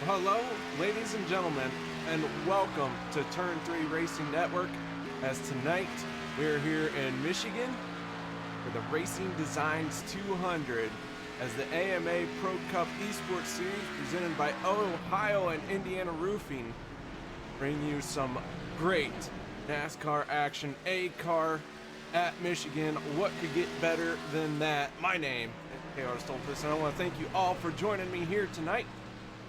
Hello, ladies and gentlemen, and welcome to Turn 3 Racing Network. As tonight, we're here in Michigan for the Racing Designs 200 as the AMA Pro Cup Esports Series presented by Ohio and Indiana Roofing bring you some great NASCAR action. A car at Michigan. What could get better than that? My name is KR Stolfus, and I want to thank you all for joining me here tonight.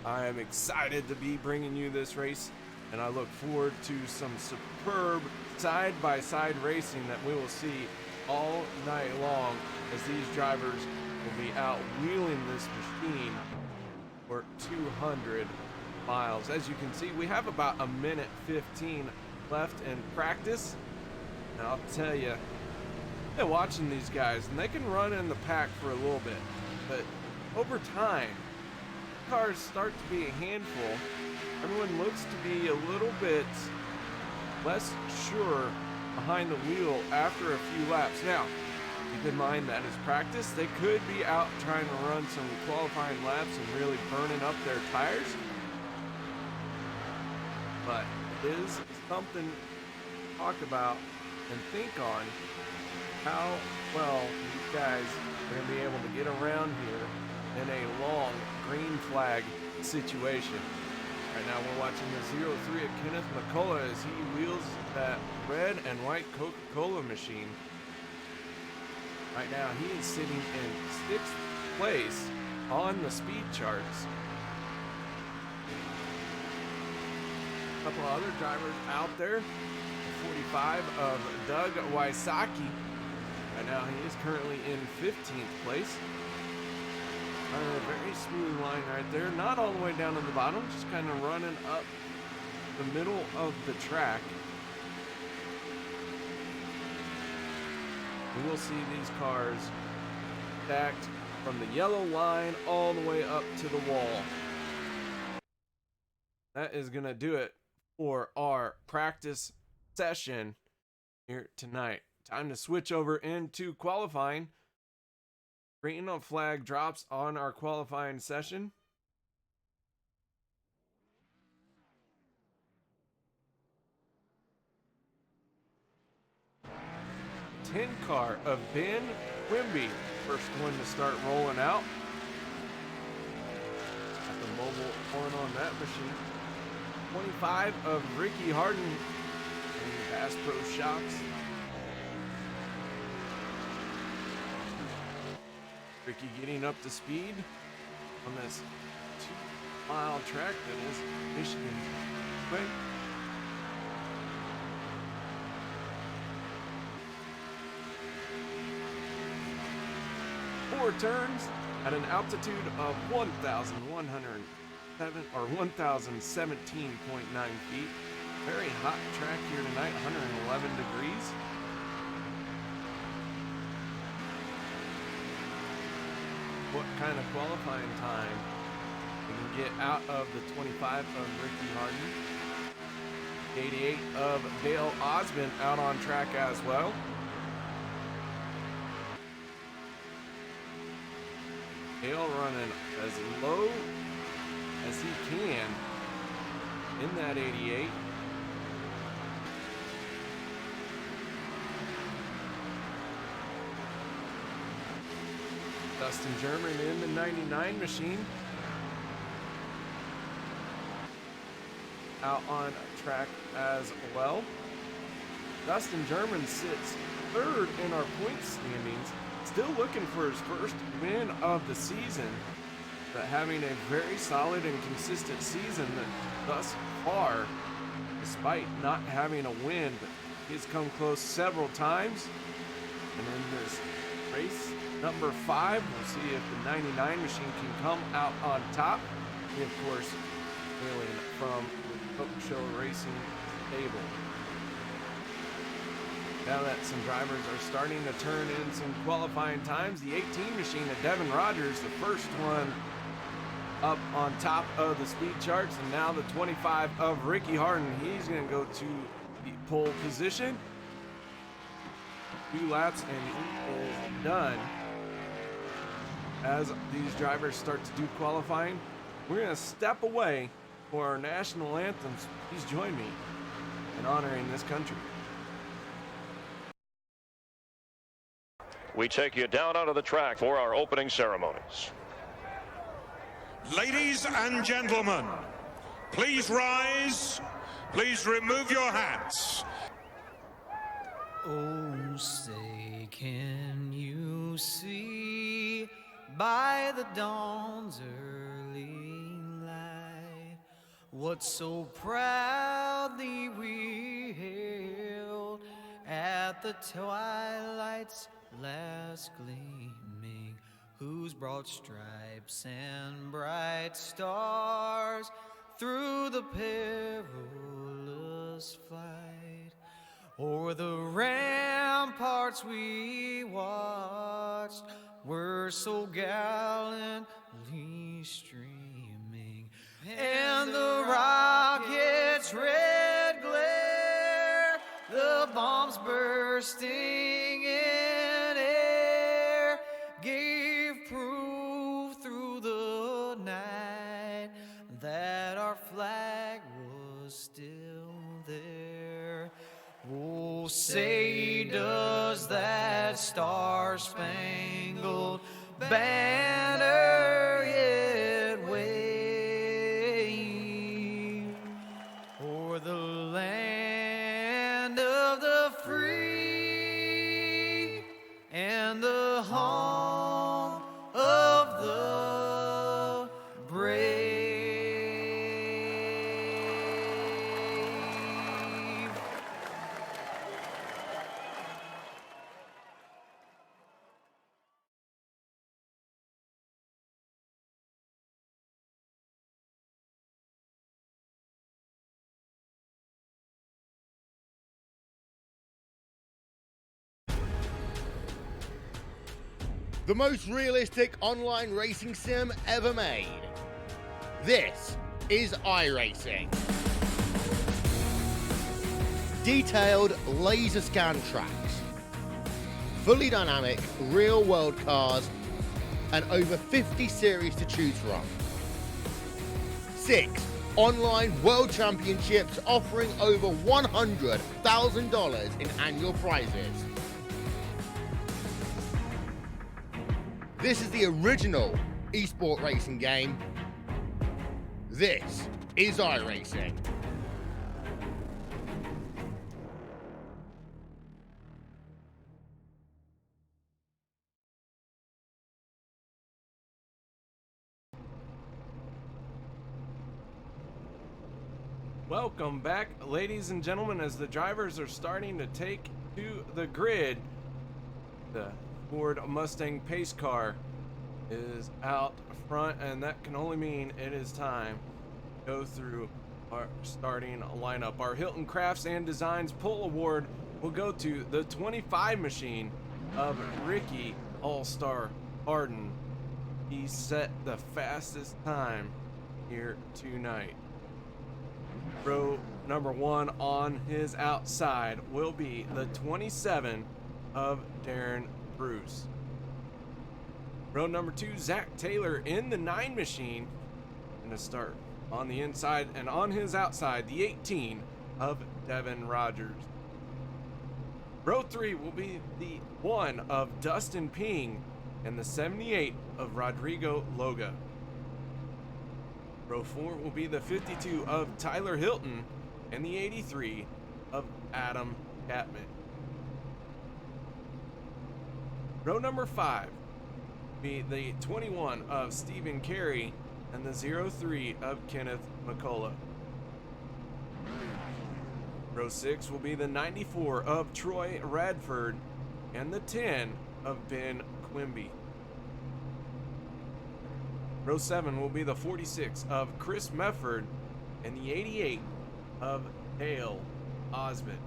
I am excited to be bringing you this race, and I look forward to some superb side-by-side racing that we will see all night long as these drivers will be out wheeling this machine for 200 miles. As you can see, we have about a minute 15 left in practice, and I'll tell you, watching these guys, and they can run in the pack for a little bit, but over time, cars start to be a handful. Everyone looks to be a little bit less sure behind the wheel after a few laps. Now, keep in mind that is practice. They could be out trying to run some qualifying laps and really burning up their tires. But it is something to talk about and think on how well these guys are going to be able to get around here in a long green flag situation. Right now we're watching the 03 of Kenneth McCullough as he wheels that red and white Coca-Cola machine. Right now he is sitting in 6th place on the speed charts. A couple of other drivers out there. 45 of Doug Wysocki. Right now he is currently in 15th place. A very smooth line right there, not all the way down to the bottom, just kind of running up the middle of the track. We will see these cars stacked from the yellow line all the way up to the wall. That is going to do it for our practice session here tonight. Time to switch over into qualifying. Green flag drops on our qualifying session. Ten car of Ben Quimby, first one to start rolling out. Got the mobile on that machine. 25 of Ricky Harden and Bass Pro Shocks. Ricky getting up to speed on this 2-mile track that is Michigan Quick. Four turns at an altitude of 1,107 or 1,017.9 feet. Very hot track here tonight, 111 degrees. What kind of qualifying time we can get out of the 25 of Ricky Harden. 88 of Dale Osmond out on track as well. Dale running as low as he can in that 88. Dustin German in the 99 machine. Out on track as well. Dustin German sits third in our point standings. Still looking for his first win of the season. But having a very solid and consistent season thus far. Despite not having a win, but he's come close several times. And in this race, number 5, we'll see if the 99 machine can come out on top. We, of course, hailing from the Coke Show Racing stable. Now that some drivers are starting to turn in some qualifying times, the 18 machine of Devin Rogers, the first one up on top of the speed charts, and now the 25 of Ricky Harden. He's going to go to the pole position. 2 laps and he is done. As these drivers start to do qualifying, we're going to step away for our national anthems. Please join me in honoring this country. We take you down onto the track for our opening ceremonies. Ladies and gentlemen, please rise. Please remove your hats. Oh, say, can you see by the dawn's early light what so proudly we hailed at the twilight's last gleaming, whose broad stripes and bright stars through the perilous fight o'er the ramparts we watched were so gallantly streaming, and the rocket's red glare, the bombs bursting in air, gave proof through the night that our flag was still there. Oh, say, does that star-spangled banner yet wave o'er the land of the free and the home of the brave? The most realistic online racing sim ever made. This is iRacing. Detailed laser scan tracks, fully dynamic real world cars, and over 50 series to choose from. 6 online world championships offering over $100,000 in annual prizes. This is the original esport racing game. This is iRacing. Welcome back, ladies and gentlemen, as the drivers are starting to take to the grid. The Ford Mustang pace car is out front, and that can only mean it is time to go through our starting lineup. Our Hilton Crafts and Designs Pull Award will go to the 25 machine of Ricky All-Star Harden. He set the fastest time here tonight. Row number 1 on his outside will be the 27 of Darren Bruce. Row number 2, Zach Taylor in the 9 machine. And to start on the inside, and on his outside, the 18 of Devin Rogers. Row 3 will be the 1 of Dustin Ping and the 78 of Rodrigo Loga. Row 4 will be the 52 of Tyler Hilton and the 83 of Adam Catman. Row number 5 will be the 21 of Stephen Carey and the 03 of Kenneth McCullough. Row 6 will be the 94 of Troy Radford and the 10 of Ben Quimby. Row 7 will be the 46 of Chris Mefford and the 88 of Dale Osmond.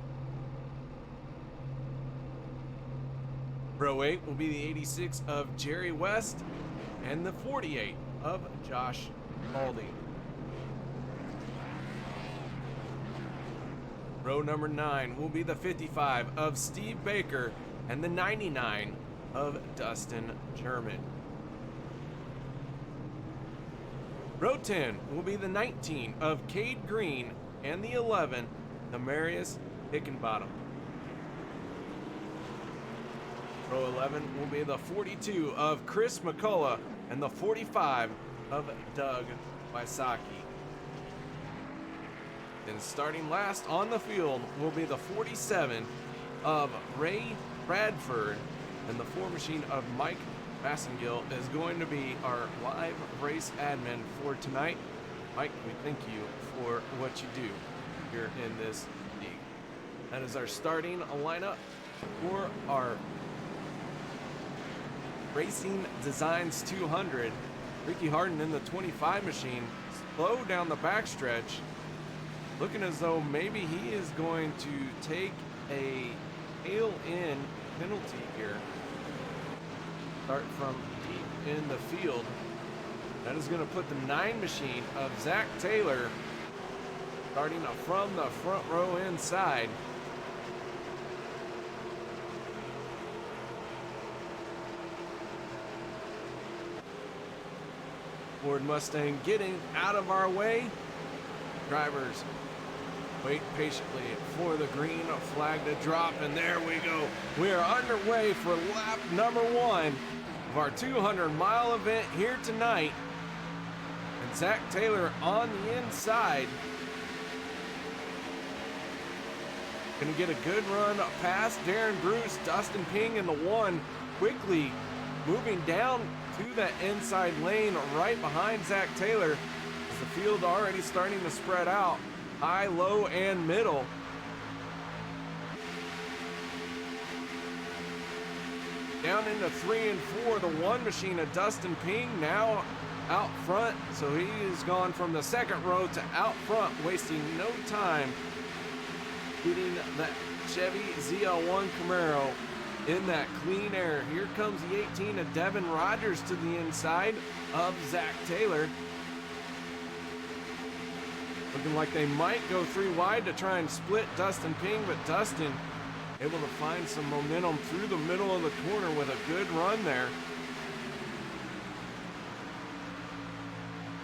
Row 8 will be the 86 of Jerry West and the 48 of Josh Balding. Row number 9 will be the 55 of Steve Baker and the 99 of Dustin German. Row 10 will be the 19 of Cade Green and the 11, Demarius Hickenbottom. Row 11 will be the 42 of Chris McCullough and the 45 of Doug Wysocki. And starting last on the field will be the 47 of Ray Bradford, and the 4 machine of Mike Massengill is going to be our live race admin for tonight. Mike, we thank you for what you do here in this league. That is our starting lineup for our Racing Designs 200. Ricky Harden in the 25 machine, slow down the backstretch, looking as though maybe he is going to take a tail-in penalty here. Start from deep in the field. That is going to put the 9 machine of Zach Taylor starting from the front row inside. Ford Mustang getting out of our way. Drivers wait patiently for the green flag to drop, and there we go. We are underway for lap number 1 of our 200-mile event here tonight. And Zach Taylor on the inside. Gonna get a good run past Darren Bruce. Dustin Ping in the 1, quickly moving down to that inside lane right behind Zach Taylor, as the field already starting to spread out, high, low, and middle. Down into 3 and 4, the 1 machine of Dustin Ping now out front, so he has gone from the second row to out front, wasting no time getting that Chevy ZL1 Camaro in that clean air. Here comes the 18 of Devin Rogers to the inside of Zach Taylor. Looking like they might go 3 wide to try and split Dustin Ping, but Dustin able to find some momentum through the middle of the corner with a good run there.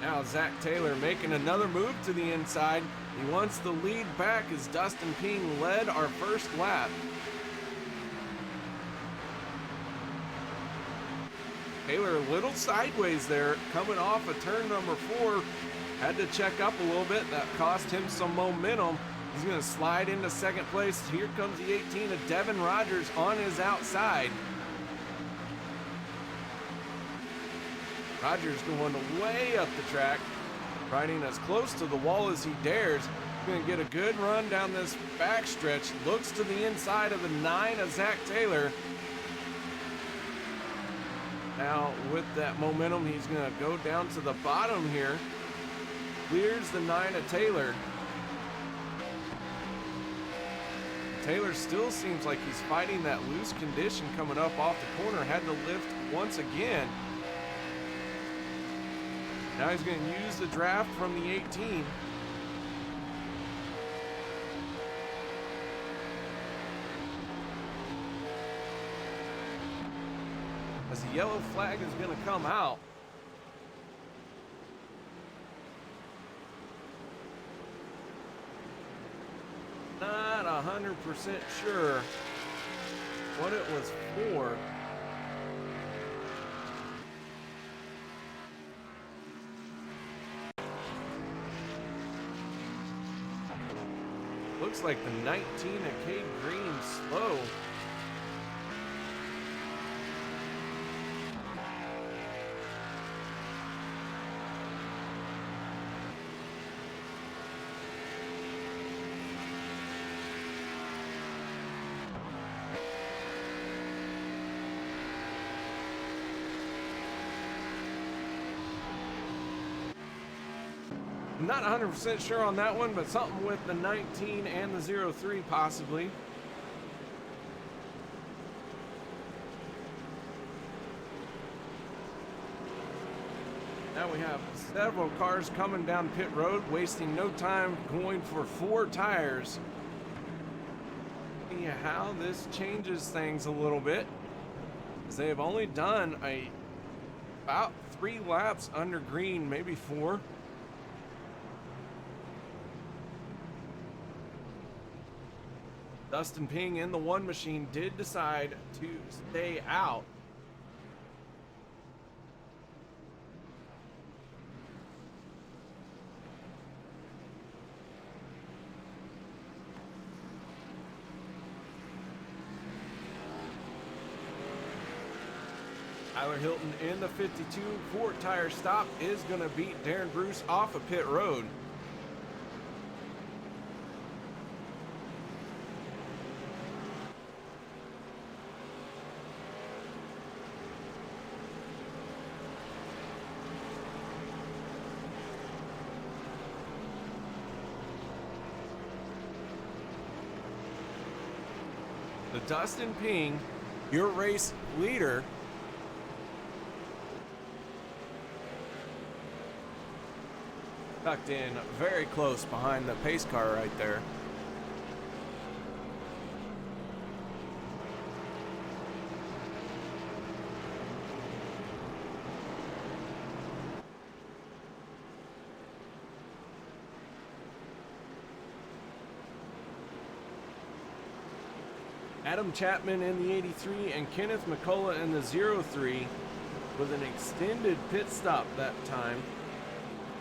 Now Zach Taylor making another move to the inside. He wants the lead back as Dustin Ping led our first lap. Taylor a little sideways there, coming off of turn number 4. Had to check up a little bit. That cost him some momentum. He's going to slide into second place. Here comes the 18 of Devin Rogers on his outside. Rogers going way up the track, riding as close to the wall as he dares. He's going to get a good run down this backstretch. Looks to the inside of the 9 of Zach Taylor. Now, with that momentum, he's going to go down to the bottom here. Clears the 9 of Taylor. Taylor still seems like he's fighting that loose condition coming up off the corner. Had to lift once again. Now he's going to use the draft from the 18. As the yellow flag is going to come out. Not 100% sure what it was for. Looks like the 19 of Cade Green slow. Not 100% sure on that one, but something with the 19 and the 03 possibly. Now we have several cars coming down pit road, wasting no time, going for 4 tires. See how this changes things a little bit, as they have only done about 3 laps under green, maybe 4. Dustin Ping in the one machine did decide to stay out. Tyler Hilton in the 52 Ford tire stop is going to beat Darren Bruce off of pit road. The Dustin Ping, your race leader, tucked in very close behind the pace car right there. Adam Chapman in the 83 and Kenneth McCullough in the 03 with an extended pit stop that time,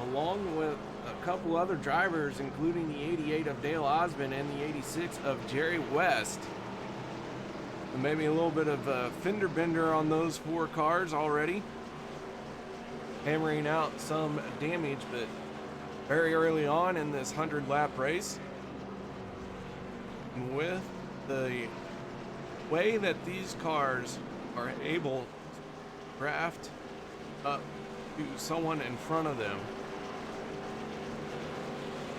along with a couple other drivers, including the 88 of Dale Osmond and the 86 of Jerry West. And maybe a little bit of a fender bender on those four cars already, hammering out some damage, but very early on in this 100-lap race. And with the way that these cars are able to draft up to someone in front of them,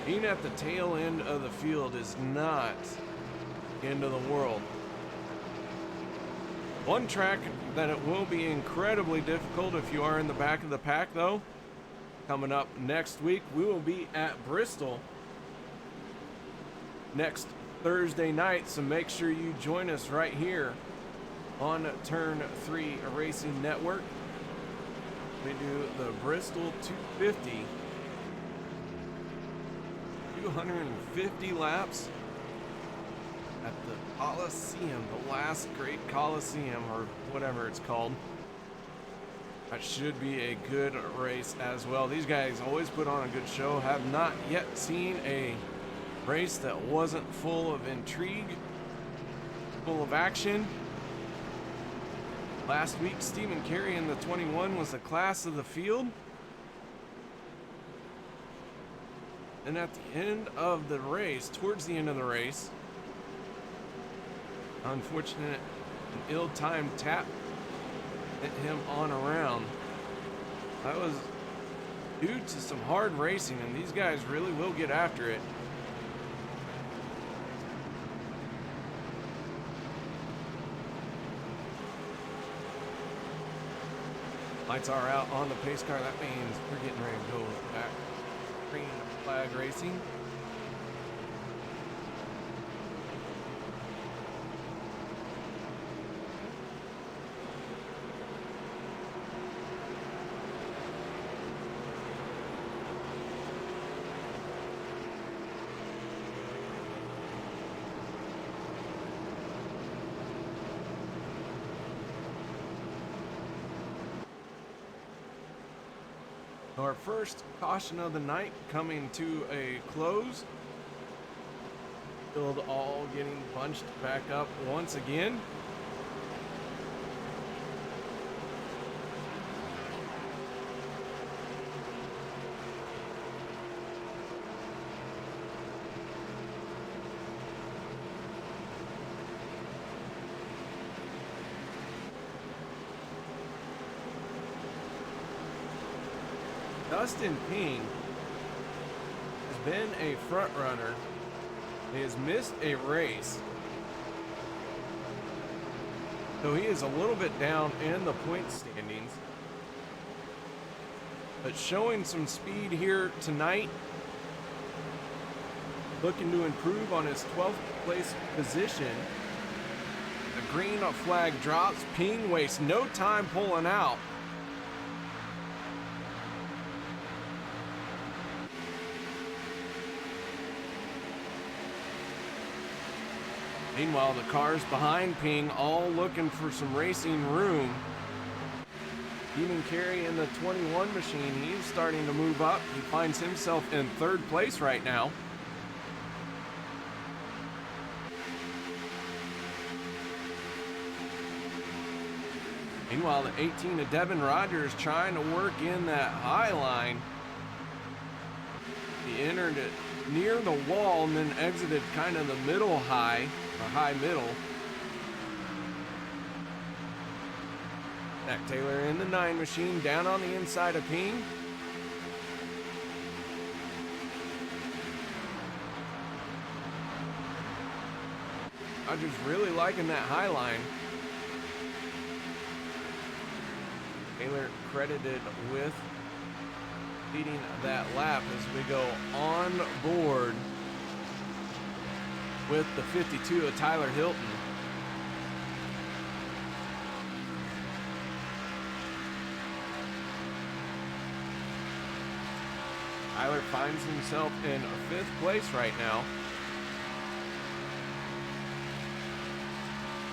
being at the tail end of the field is not the end of the world. One track that it will be incredibly difficult if you are in the back of the pack, though, coming up next week, we will be at Bristol next Thursday night, so make sure you join us right here on Turn 3 Racing Network. We do the Bristol 250. 250 laps at the Coliseum, the last great Coliseum, or whatever it's called. That should be a good race as well. These guys always put on a good show. Have not yet seen a race that wasn't full of intrigue, full of action. Last week, Stephen Carey in the 21 was the class of the field. And at the end of the race, towards the end of the race, unfortunate and ill-timed tap hit him on around. That was due to some hard racing, and these guys really will get after it. Lights are out on the pace car. That means we're getting ready to go back. Green flag racing. Our first caution of the night coming to a close. Field all getting bunched back up once again. Dustin Ping has been a front runner. He has missed a race, so he is a little bit down in the point standings, but showing some speed here tonight, looking to improve on his 12th place position. The green flag drops. Ping wastes no time pulling out. Meanwhile, the cars behind Ping all looking for some racing room. Stephen Carey in the 21 machine, he's starting to move up. He finds himself in 3rd place right now. Meanwhile, the 18 of Devin Rogers trying to work in that high line. He entered it near the wall and then exited kind of the middle high, or high middle. Zach Taylor in the 9 machine, down on the inside of Ping. Rogers really liking that high line. Taylor credited with leading that lap as we go on board with the 52 of Tyler Hilton. Tyler finds himself in 5th place right now.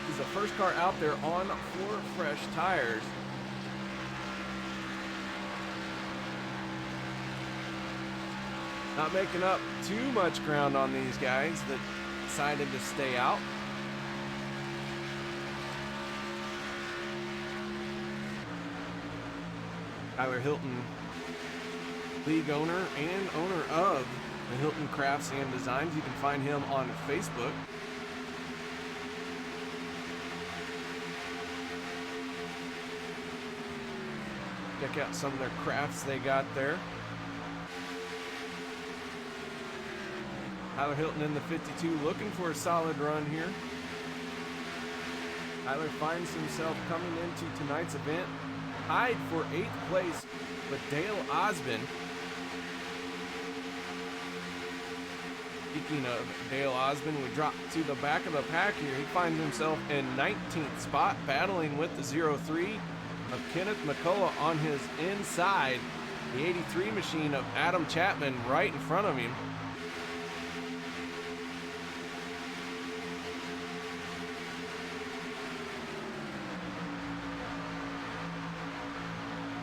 He's the first car out there on 4 fresh tires. Not making up too much ground on these guys that decided to stay out. Tyler Hilton, league owner and owner of the Hilton Crafts and Designs. You can find him on Facebook. Check out some of their crafts they got there. Tyler Hilton in the 52 looking for a solid run here. Tyler finds himself coming into tonight's event tied for 8th place with Dale Osmond. Speaking of Dale Osmond, we drop to the back of the pack here. He finds himself in 19th spot, battling with the 03 of Kenneth McCullough on his inside. The 83 machine of Adam Chapman right in front of him.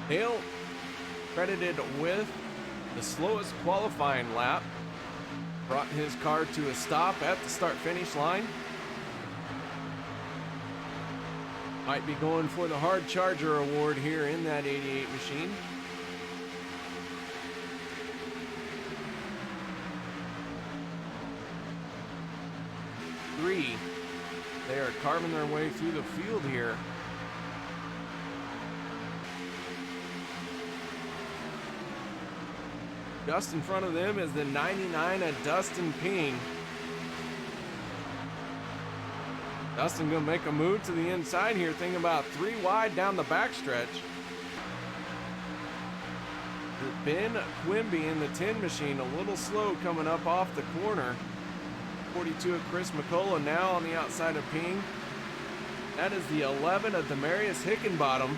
Dale credited with the slowest qualifying lap. Brought his car to a stop at the start-finish line. Might be going for the Hard Charger Award here in that 88 machine. They are carving their way through the field here. Just in front of them is the 99 of Dustin Ping. Dustin gonna make a move to the inside here, thinking about 3 wide down the backstretch. Ben Quimby in the 10 machine, a little slow coming up off the corner. 42 of Chris McCullough now on the outside of Ping. That is the 11 of Demarius Hickenbottom.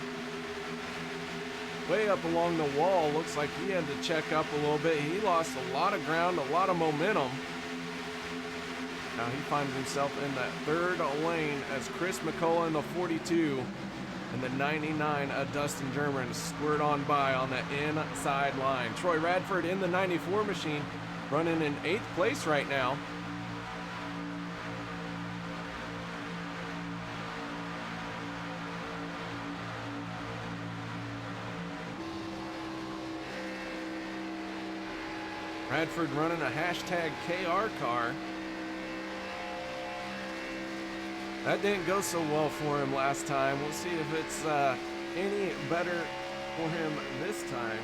Way up along the wall, looks like he had to check up a little bit. He lost a lot of ground, a lot of momentum. Now he finds himself in that 3rd lane as Chris McCullough in the 42 and the 99 of Dustin German squirt on by on the inside line. Troy Radford in the 94 machine, running in 8th place right now. Radford running a hashtag KR car. That didn't go so well for him last time. We'll see if it's any better for him this time.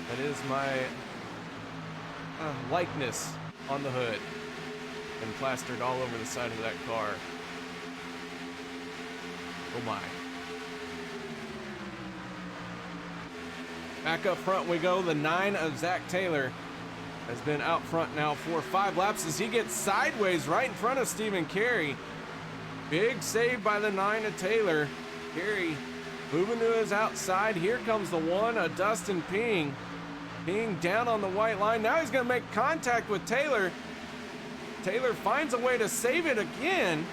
That is my likeness on the hood and plastered all over the side of that car. Oh my. Back up front we go. The 9 of Zach Taylor has been out front now for 5 laps as he gets sideways right in front of Stephen Carey. Big save by the 9 of Taylor. Carey moving to his outside. Here comes the 1 of Dustin Ping. Being down on the white line. Now he's going to make contact with Taylor. Taylor finds a way to save it again.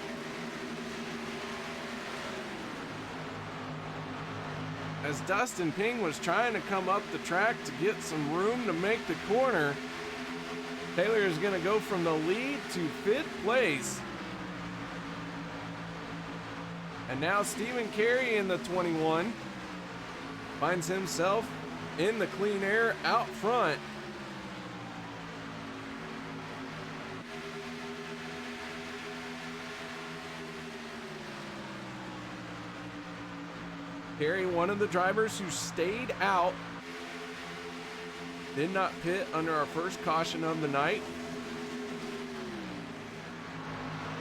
As Dustin Ping was trying to come up the track to get some room to make the corner, Taylor is going to go from the lead to 5th place. And now Stephen Carey in the 21 finds himself in the clean air out front. Carey, one of the drivers who stayed out, did not pit under our first caution of the night.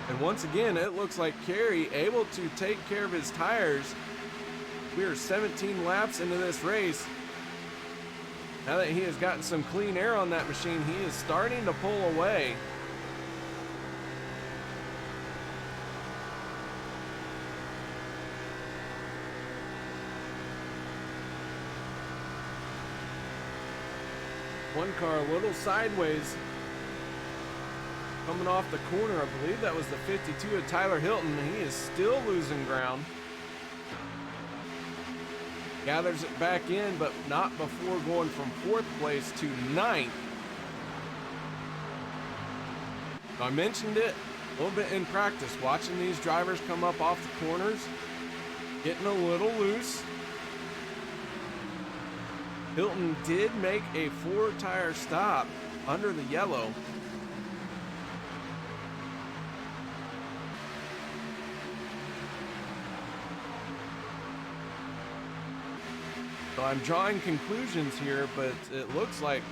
And once again, it looks like Carey able to take care of his tires. We are 17 laps into this race. Now that he has gotten some clean air on that machine, he is starting to pull away. One car a little sideways coming off the corner. I believe that was the 52 of Tyler Hilton. He is still losing ground. Gathers it back in, but not before going from 4th place to 9th. I mentioned it a little bit in practice, watching these drivers come up off the corners, getting a little loose. Hilton did make a 4-tire stop under the yellow. So I'm drawing conclusions here, but it looks like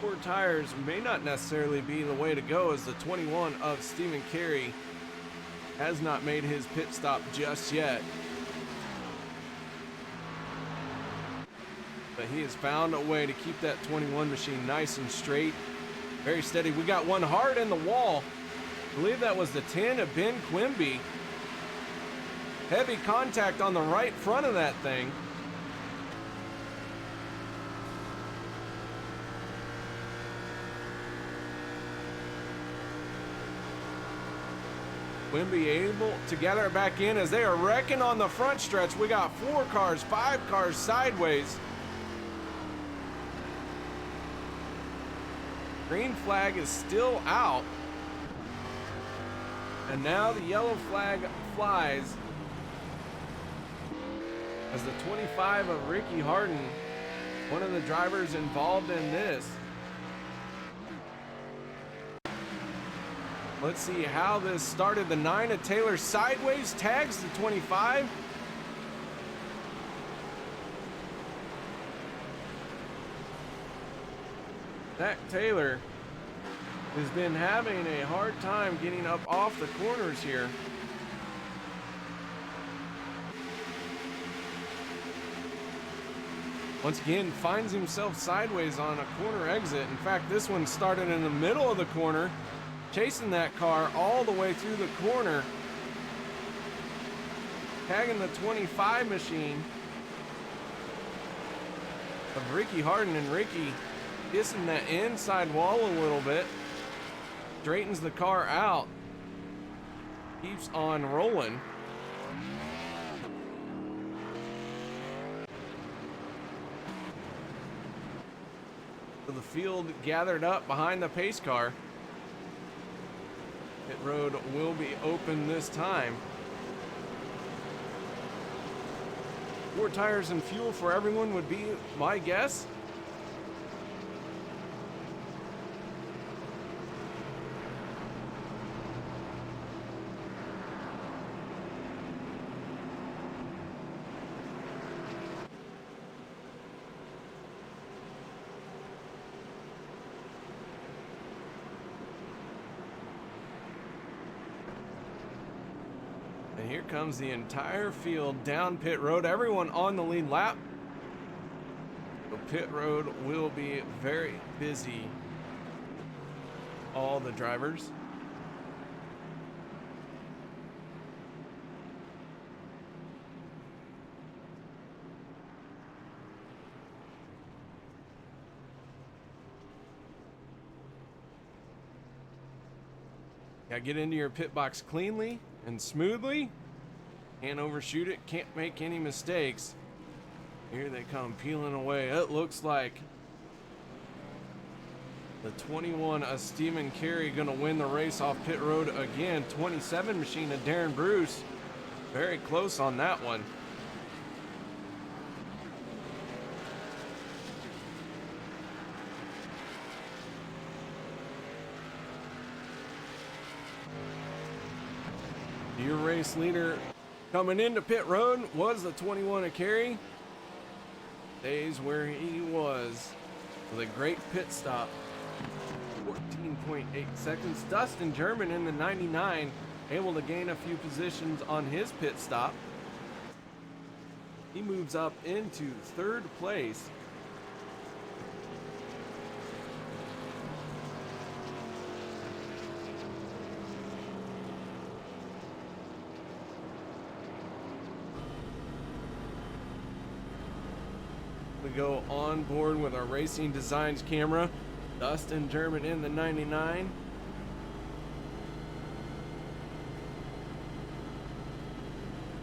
4 tires may not necessarily be the way to go, as the 21 of Stephen Carey has not made his pit stop just yet. But he has found a way to keep that 21 machine nice and straight, very steady. We got one hard in the wall. I believe that was the 10 of Ben Quimby. Heavy contact on the right front of that thing. Quimby able to gather it back in as they are wrecking on the front stretch. We got 4 cars, 5 cars sideways. Green flag is still out. And now the yellow flag flies as the 25 of Ricky Harden, one of the drivers involved in this. Let's see how this started. The 9 of Taylor sideways tags the 25. Zach Taylor has been having a hard time getting up off the corners here. Once again, finds himself sideways on a corner exit. In fact, this one started in the middle of the corner, chasing that car all the way through the corner, tagging the 25 machine of Ricky Harden, and Ricky kissing that inside wall a little bit, straightens the car out, keeps on rolling. So the field gathered up behind the pace car. Pit road will be open this time. 4 tires and fuel for everyone would be my guess. And here comes the entire field down pit road, everyone on the lead lap. The pit road will be very busy. All the drivers. Gotta get into your pit box cleanly and smoothly. Can't overshoot it, can't make any mistakes. Here they come peeling away. It looks like the 21 of Stephen Carey gonna win the race off pit road again. 27 machine of Darren Bruce. Very close on that one. Your race leader coming into pit road was the 21 of Carey. Stays where he was with a great pit stop. 14.8 seconds. Dustin German in the 99, able to gain a few positions on his pit stop. He moves up into third place. We go on board with our Racing Designs camera. Dustin German in the 99.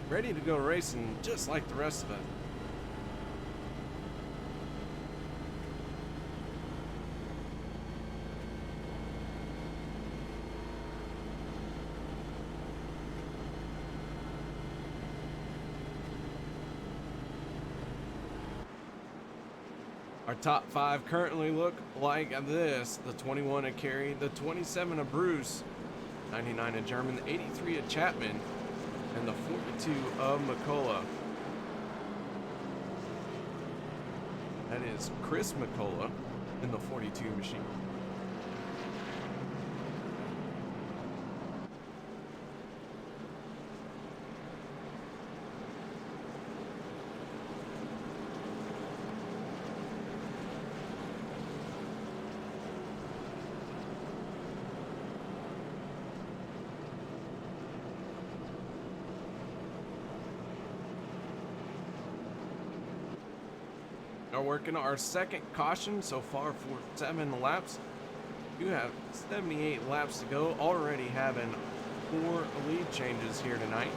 Ready to go racing just like the rest of us. Our top 5 currently look like this. The 21 of Carey, the 27 of Bruce, 99 of German, the 83 of Chapman, and the 42 of McCullough. That is Chris McCullough in the 42 machine. Are working our second caution so far for 7 laps. You have 78 laps to go, already having 4 lead changes here tonight.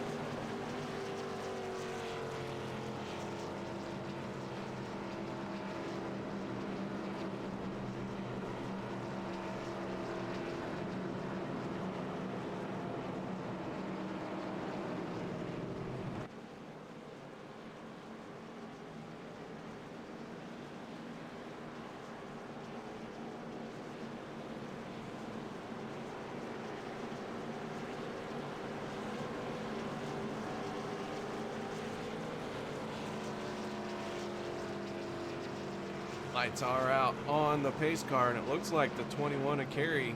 Lights are out on the pace car, and it looks like the 21 of Carey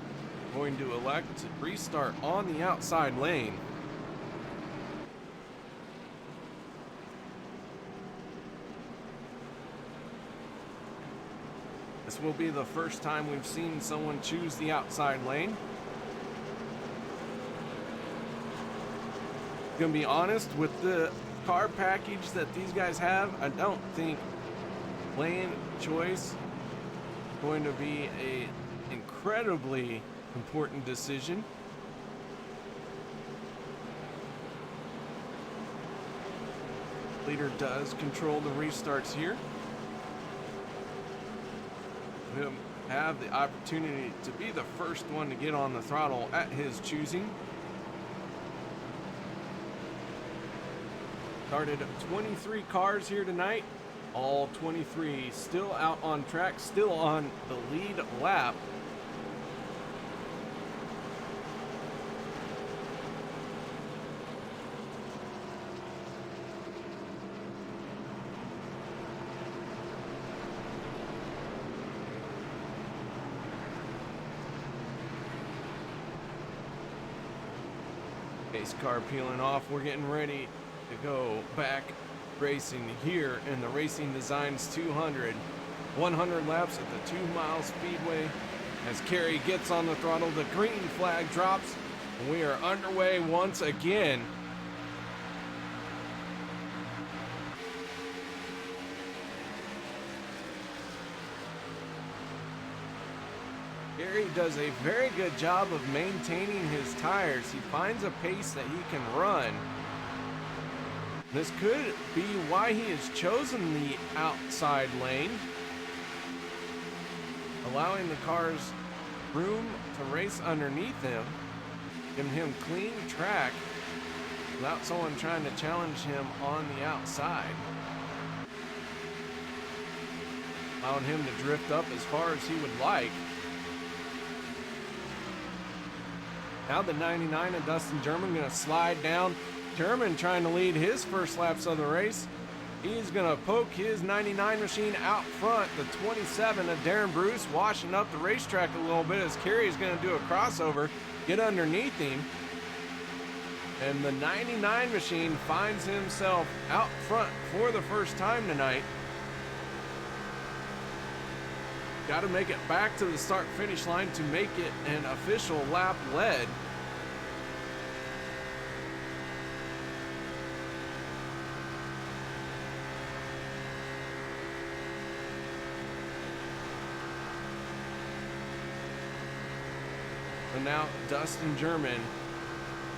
going to elect to restart on the outside lane. This will be the first time we've seen someone choose the outside lane. Gonna be honest, with the car package that these guys have, I don't think lane choice going to be a incredibly important decision. Leader does control the restarts here. He'll have the opportunity to be the first one to get on the throttle at his choosing. Started 23 cars here tonight. All 23 still out on track, still on the lead lap. Pace car peeling off. We're getting ready to go back racing here in the Racing Designs 200. 100 laps at the 2 Mile Speedway. As Carey gets on the throttle, the green flag drops, and we are underway once again. Gary does a very good job of maintaining his tires. He finds a pace that he can run. This could be why he has chosen the outside lane, allowing the cars room to race underneath him, giving him clean track without someone trying to challenge him on the outside, allowing him to drift up as far as he would like. Now the 99 of Dustin German going to slide down. German trying to lead his first laps of the race. He's going to poke his 99 machine out front. The 27 of Darren Bruce washing up the racetrack a little bit as Kerry's going to do a crossover, get underneath him. And the 99 machine finds himself out front for the first time tonight. Got to make it back to the start-finish line to make it an official lap led. So now Dustin German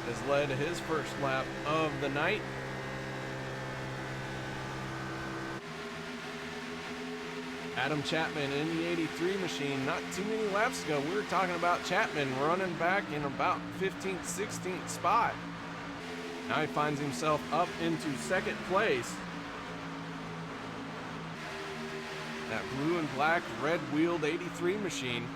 has led his first lap of the night. Adam Chapman in the 83 machine. Not too many laps ago, we were talking about Chapman running back in about 15th, 16th spot. Now he finds himself up into second place. That blue and black, red wheeled 83 machine.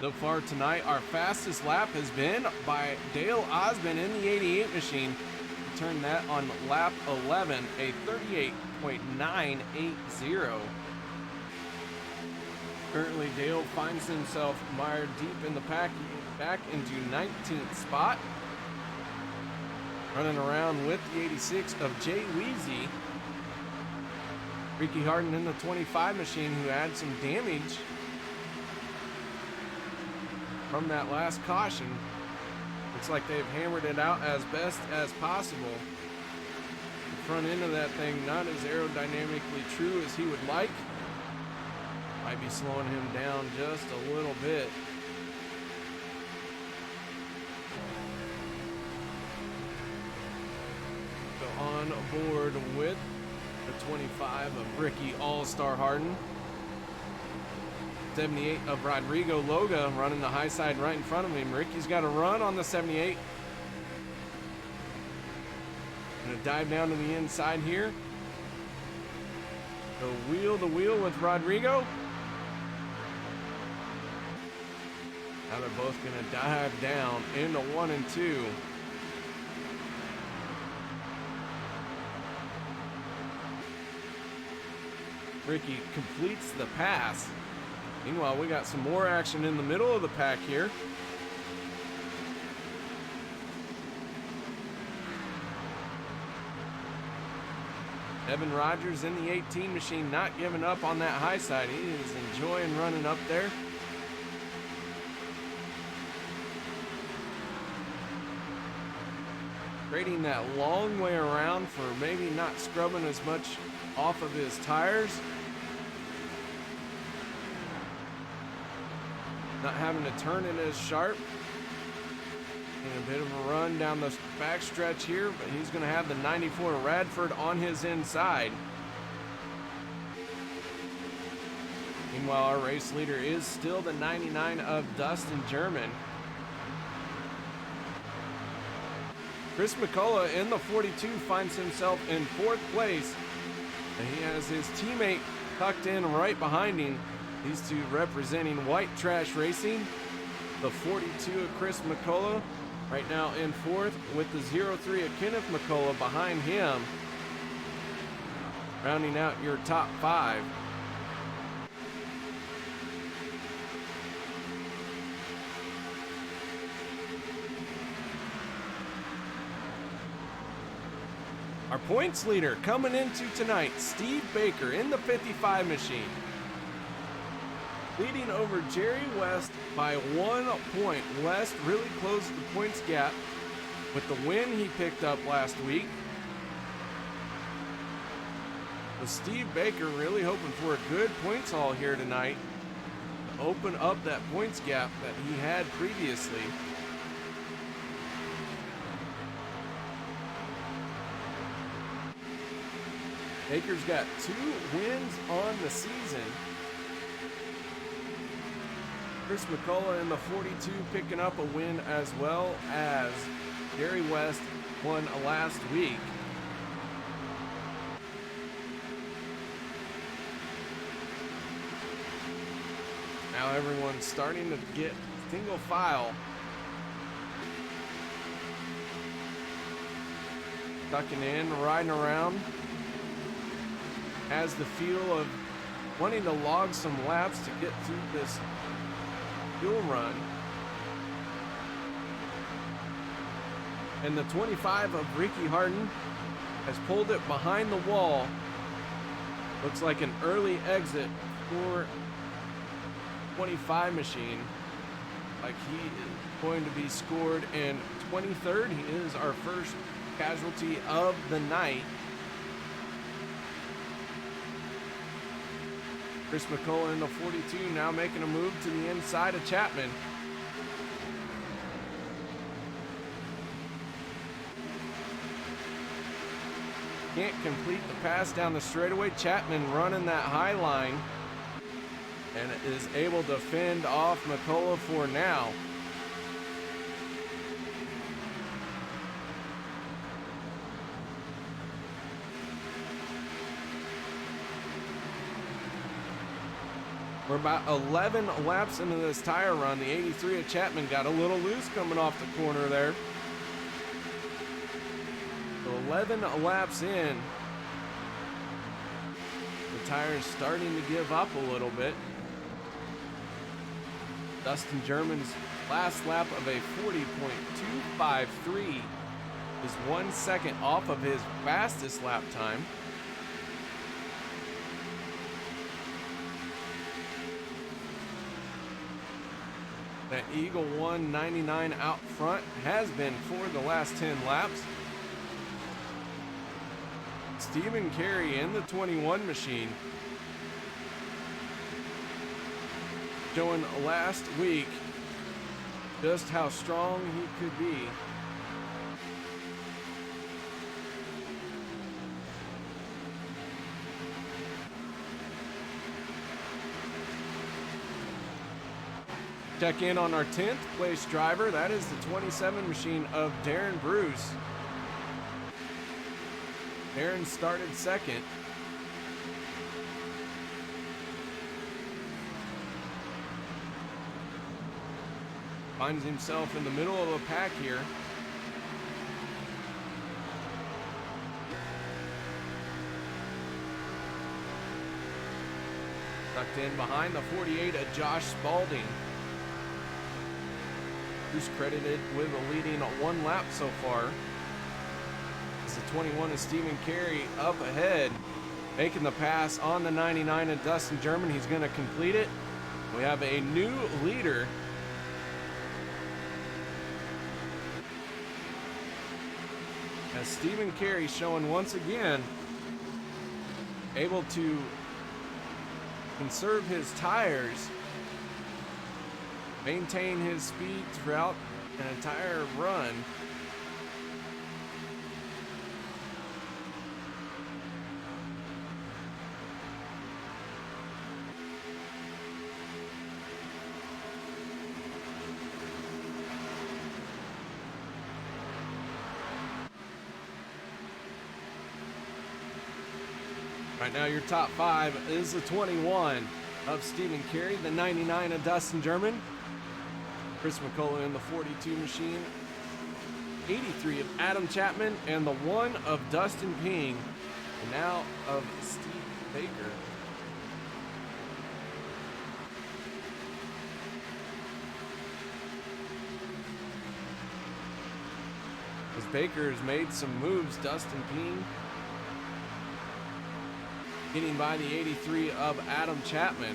So far tonight, our fastest lap has been by Dale Osmond in the 88 machine. He turned that on lap 11, a 38.980. Currently, Dale finds himself mired deep in the pack, back into 19th spot. Running around with the 86 of Jay Weezy. Ricky Harden in the 25 machine, who had some damage from that last caution. Looks like they've hammered it out as best as possible. The front end of that thing not as aerodynamically true as he would like. Might be slowing him down just a little bit. So on board with the 25 of Ricky All-Star Harden. 78 of Rodrigo Loga running the high side right in front of him. Ricky's got a run on the 78. Gonna dive down to the inside here. Go wheel to wheel with Rodrigo. Now they're both gonna dive down into 1 and 2. Ricky completes the pass. Meanwhile, we got some more action in the middle of the pack here. Evan Rogers in the 18 machine, not giving up on that high side. He is enjoying running up there. Trading that long way around for maybe not scrubbing as much off of his tires. Not having to turn it as sharp. And a bit of a run down the back stretch here, but he's going to have the 94 Radford on his inside. Meanwhile, our race leader is still the 99 of Dustin German. Chris McCullough in the 42 finds himself in 4th place. And he has his teammate tucked in right behind him. These two representing White Trash Racing. The 42 of Chris McCullough right now in 4th, with the 03 of Kenneth McCullough behind him. Rounding out your top 5. Our points leader coming into tonight, Steve Baker in the 55 machine. leading over Jerry West by 1 point. West really closed the points gap with the win he picked up last week. With Steve Baker really hoping for a good points haul here tonight to open up that points gap that he had previously. Baker's got 2 wins on the season. Chris McCullough in the 42 picking up a win as well as Jerry West won last week. Now everyone's starting to get single file. Tucking in, riding around. Has the feel of wanting to log some laps to get through this fuel run. And the 25 of Ricky Harden has pulled it behind the wall. Looks like an early exit for 25 machine. Like he is going to be scored in 23rd. He is our first casualty of the night. Chris McCullough in the 42 now making a move to the inside of Chapman. Can't complete the pass down the straightaway. Chapman running that high line and is able to fend off McCullough for now. We're about 11 laps into this tire run. The 83 of Chapman got a little loose coming off the corner there. So 11 laps in. The tire is starting to give up a little bit. Dustin German's last lap of a 40.253 is 1 second off of his fastest lap time. That Eagle 199 out front has been for the last 10 laps. Stephen Carey in the 21 machine. Showing last week just how strong he could be. Check in on our 10th place driver. That is the 27 machine of Darren Bruce. Darren started second. Finds himself in the middle of a pack here. Tucked in behind the 48 of Josh Spalding, who's credited with a leading 1 lap so far. As the 21 is Stephen Carey up ahead, making the pass on the 99 of Dustin German. He's going to complete it. We have a new leader. As Stephen Carey showing once again able to conserve his tires, maintain his speed throughout an entire run. Right now your top 5 is the 21 of Stephen Carey, the 99 of Dustin German, Chris McCullough in the 42 machine, 83 of Adam Chapman, and the 1 of Dustin Ping, and now of Steve Baker. As Baker has made some moves, Dustin Ping getting by the 83 of Adam Chapman.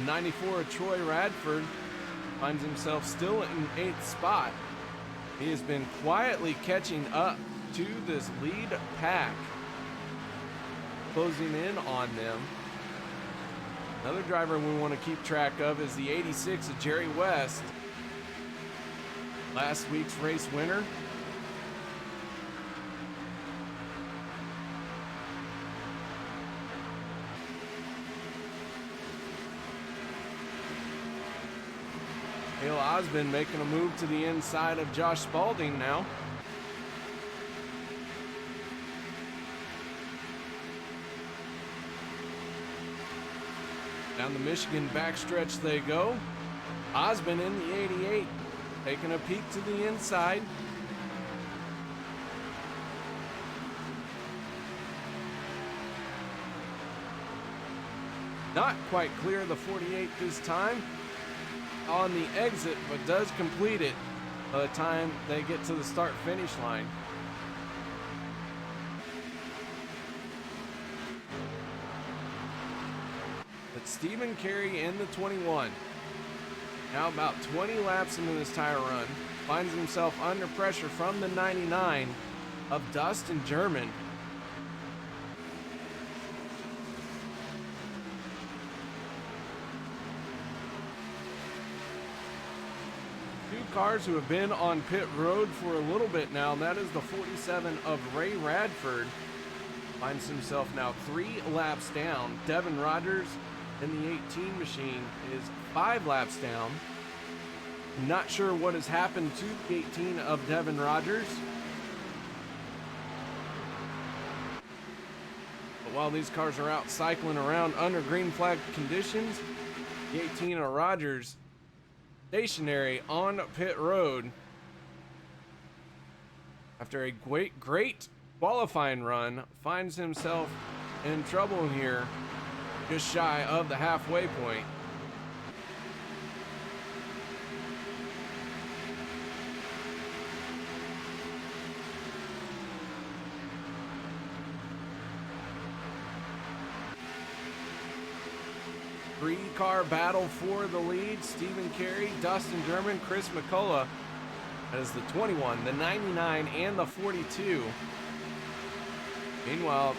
94 of Troy Radford finds himself still in 8th spot. He has been quietly catching up to this lead pack, closing in on them. Another driver we want to keep track of is the 86 of Jerry West, last week's race winner. Hale Osmond making a move to the inside of Josh Spalding now. Down the Michigan backstretch they go. Osmond in the 88, taking a peek to the inside. Not quite clear the 48 this time on the exit, but does complete it by the time they get to the start-finish line. But Stephen Carey in the 21. Now about 20 laps into this tire run, finds himself under pressure from the 99 of Dustin German. Cars who have been on pit road for a little bit now, and that is the 47 of Ray Radford. Finds himself now 3 laps down. Devin Rogers in the 18 machine is 5 laps down. Not sure what has happened to the 18 of Devin Rogers. But while these cars are out cycling around under green flag conditions, the 18 of Rogers stationary on pit road after a great qualifying run, finds himself in trouble here just shy of the halfway point. Three-car battle for the lead. Stephen Carey, Dustin German, Chris McCullough as the 21, the 99, and the 42. Meanwhile,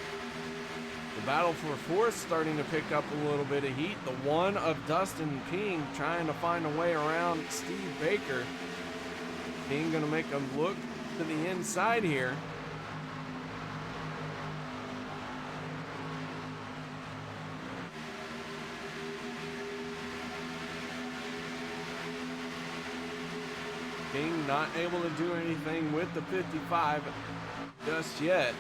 the battle for fourth starting to pick up a little bit of heat. The 1 of Dustin King trying to find a way around Steve Baker. King going to make him look to the inside here. King not able to do anything with the 55 just yet.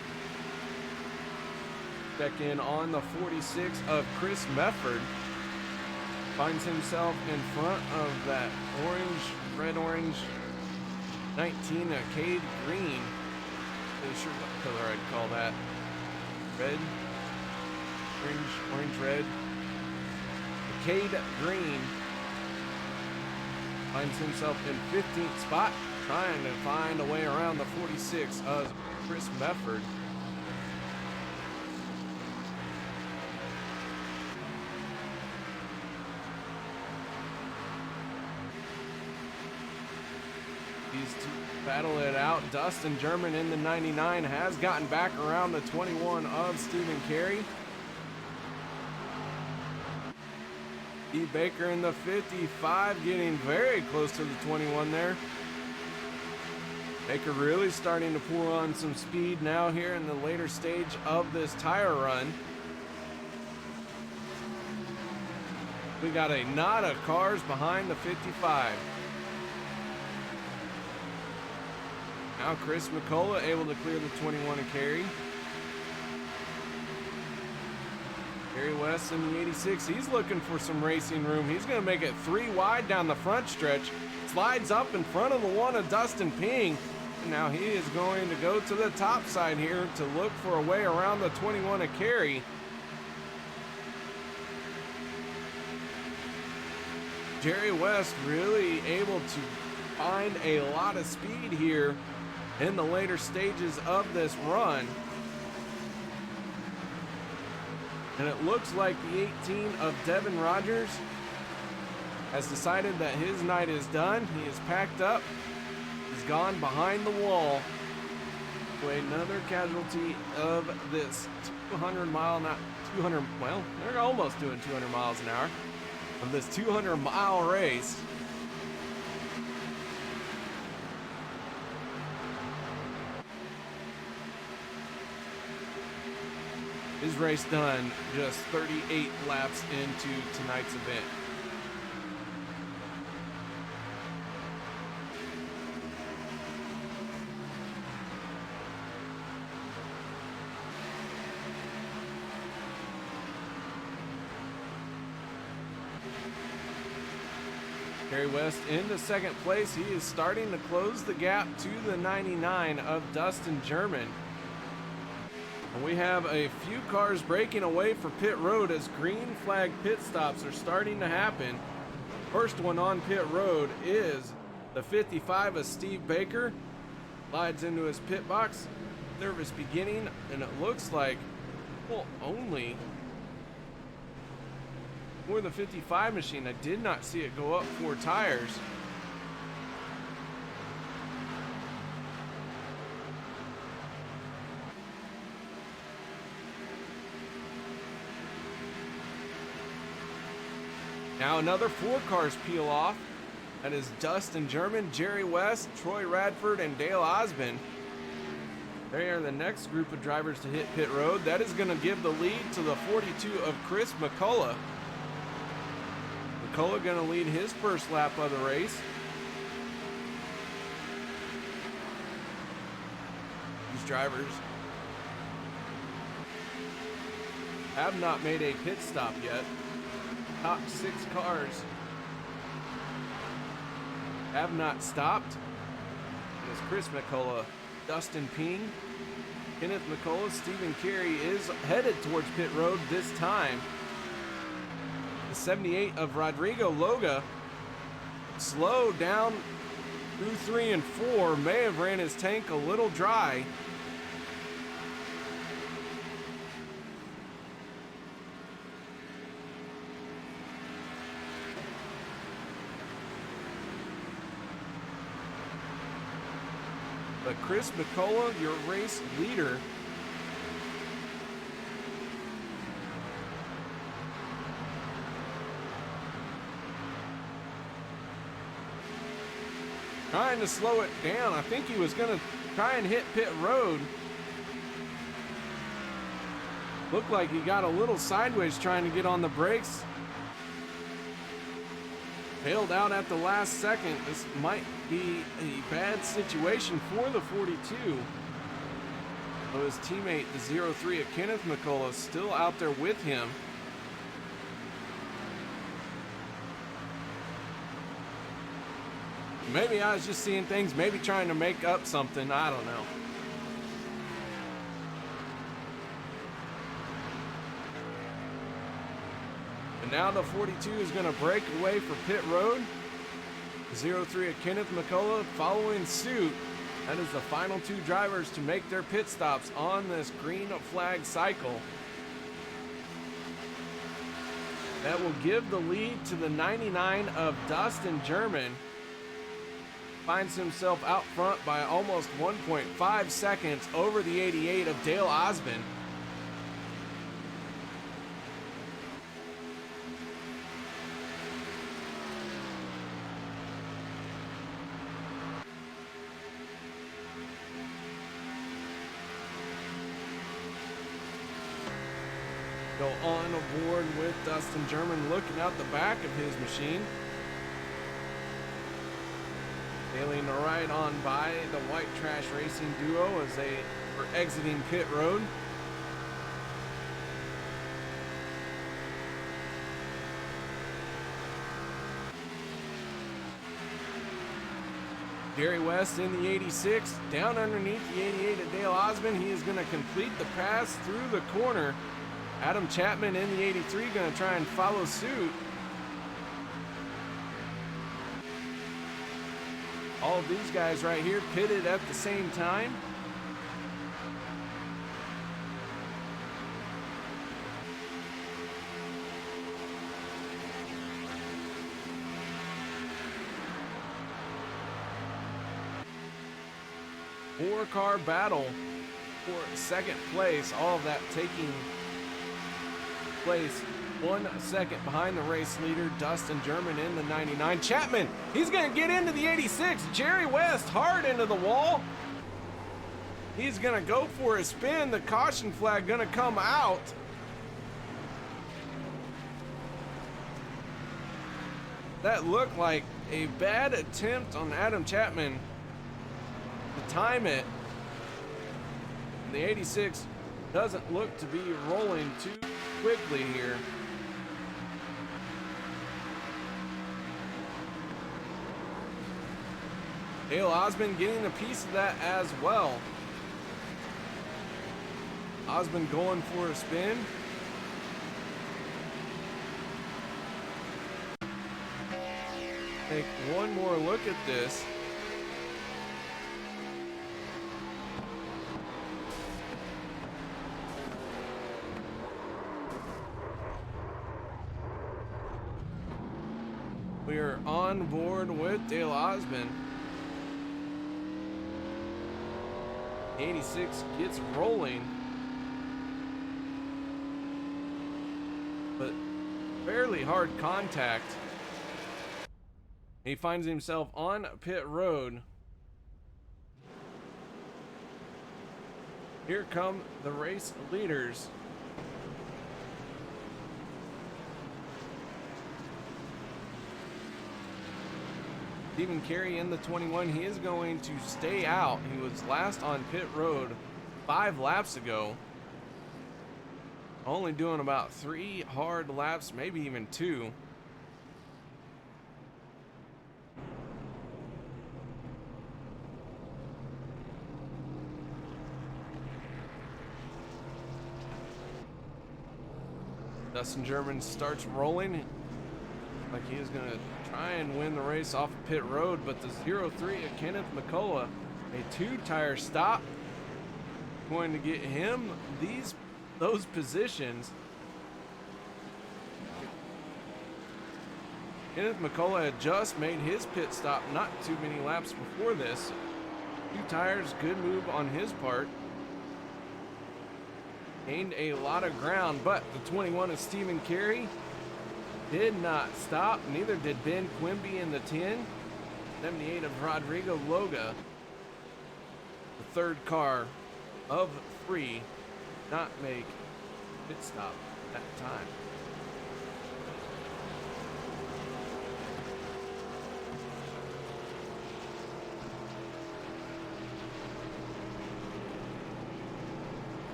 Check in on the 46 of Chris Mefford. Finds himself in front of that red-orange 19 Cade Green. Pretty sure what color I'd call that. Red, orange-red. Cade Green finds himself in 15th spot, trying to find a way around the 46 of Chris Mefford. These two battle it out. Dustin German in the 99 has gotten back around the 21 of Stephen Carey. Steve Baker in the 55, getting very close to the 21 there. Baker really starting to pull on some speed now here in the later stage of this tire run. We got a knot of cars behind the 55. Now Chris McCullough able to clear the 21 of Carey. Jerry West in the 86, he's looking for some racing room. He's going to make it 3 wide down the front stretch. Slides up in front of the 1 of Dustin Ping. And now he is going to go to the top side here to look for a way around the 21 of Carey. Jerry West really able to find a lot of speed here in the later stages of this run. And it looks like the 18 of Devin Rogers has decided that his night is done. He is packed up. He's gone behind the wall to another casualty of this 200, well, they're almost doing 200 miles an hour of this 200-mile race. His race done just 38 laps into tonight's event. Gary West into second place. He is starting to close the gap to the 99 of Dustin German. And we have a few cars breaking away for pit road as green flag pit stops are starting to happen. First one on pit road is the 55 of Steve Baker. Slides into his pit box. Service beginning, and it looks like, well, only for the 55 machine. I did not see it go up 4 tires. Now another 4 cars peel off. That is Dustin German, Jerry West, Troy Radford, and Dale Osmond. They are the next group of drivers to hit pit road. That is going to give the lead to the 42 of Chris McCullough. McCullough going to lead his first lap of the race. These drivers have not made a pit stop yet. Top 6 cars have not stopped. And it's Chris McCullough, Dustin Ping, Kenneth McCullough, Stephen Carey is headed towards pit road this time. The 78 of Rodrigo Loga slowed down through 3 and 4, may have ran his tank a little dry. But Chris McCullough, your race leader, trying to slow it down. I think he was going to try and hit pit road. Looked like he got a little sideways trying to get on the brakes. Bailed out at the last second. This might be a bad situation for the 42. Though his teammate, the 03 of Kenneth McCullough, still out there with him. Maybe I was just seeing things, maybe trying to make up something. I don't know. And now the 42 is going to break away for pit road. 03 of Kenneth McCullough following suit. That is the final 2 drivers to make their pit stops on this green flag cycle. That will give the lead to the 99 of Dustin German. Finds himself out front by almost 1.5 seconds over the 88 of Dale Osmond. Go on aboard with Dustin German looking out the back of his machine. Sailing right on by the White Trash Racing duo as they were exiting pit road. Gary West in the 86, down underneath the 88 of Dale Osmond. He is going to complete the pass through the corner. Adam Chapman in the 83 going to try and follow suit. All of these guys right here pitted at the same time. 4-car battle for second place. All of that taking place 1 second behind the race leader, Dustin German in the 99. Chapman, he's going to get into the 86. Jerry West hard into the wall. He's going to go for a spin. The caution flag going to come out. That looked like a bad attempt on Adam Chapman to time it. The 86 doesn't look to be rolling too quickly here. Dale Osmond getting a piece of that as well. Osmond going for a spin. Take one more look at this. We are on board with Dale Osmond. 86 gets rolling, but fairly hard contact. He finds himself on pit road. Here come the race leaders. Stephen Carey in the 21, he is going to stay out. He was last on pit road 5 laps ago. Only doing about 3 hard laps, maybe even 2. Dustin German starts rolling like he is going to try and win the race off of pit road, but the 03 of Kenneth McCullough, a 2-tire stop, going to get him those positions. Kenneth McCullough had just made his pit stop not too many laps before this. 2 tires, good move on his part. Gained a lot of ground, but the 21 of Stephen Carey did not stop. Neither did Ben Quimby in the 10. 78 of Rodrigo Loga, the 3rd car of 3, not make pit stop at the time.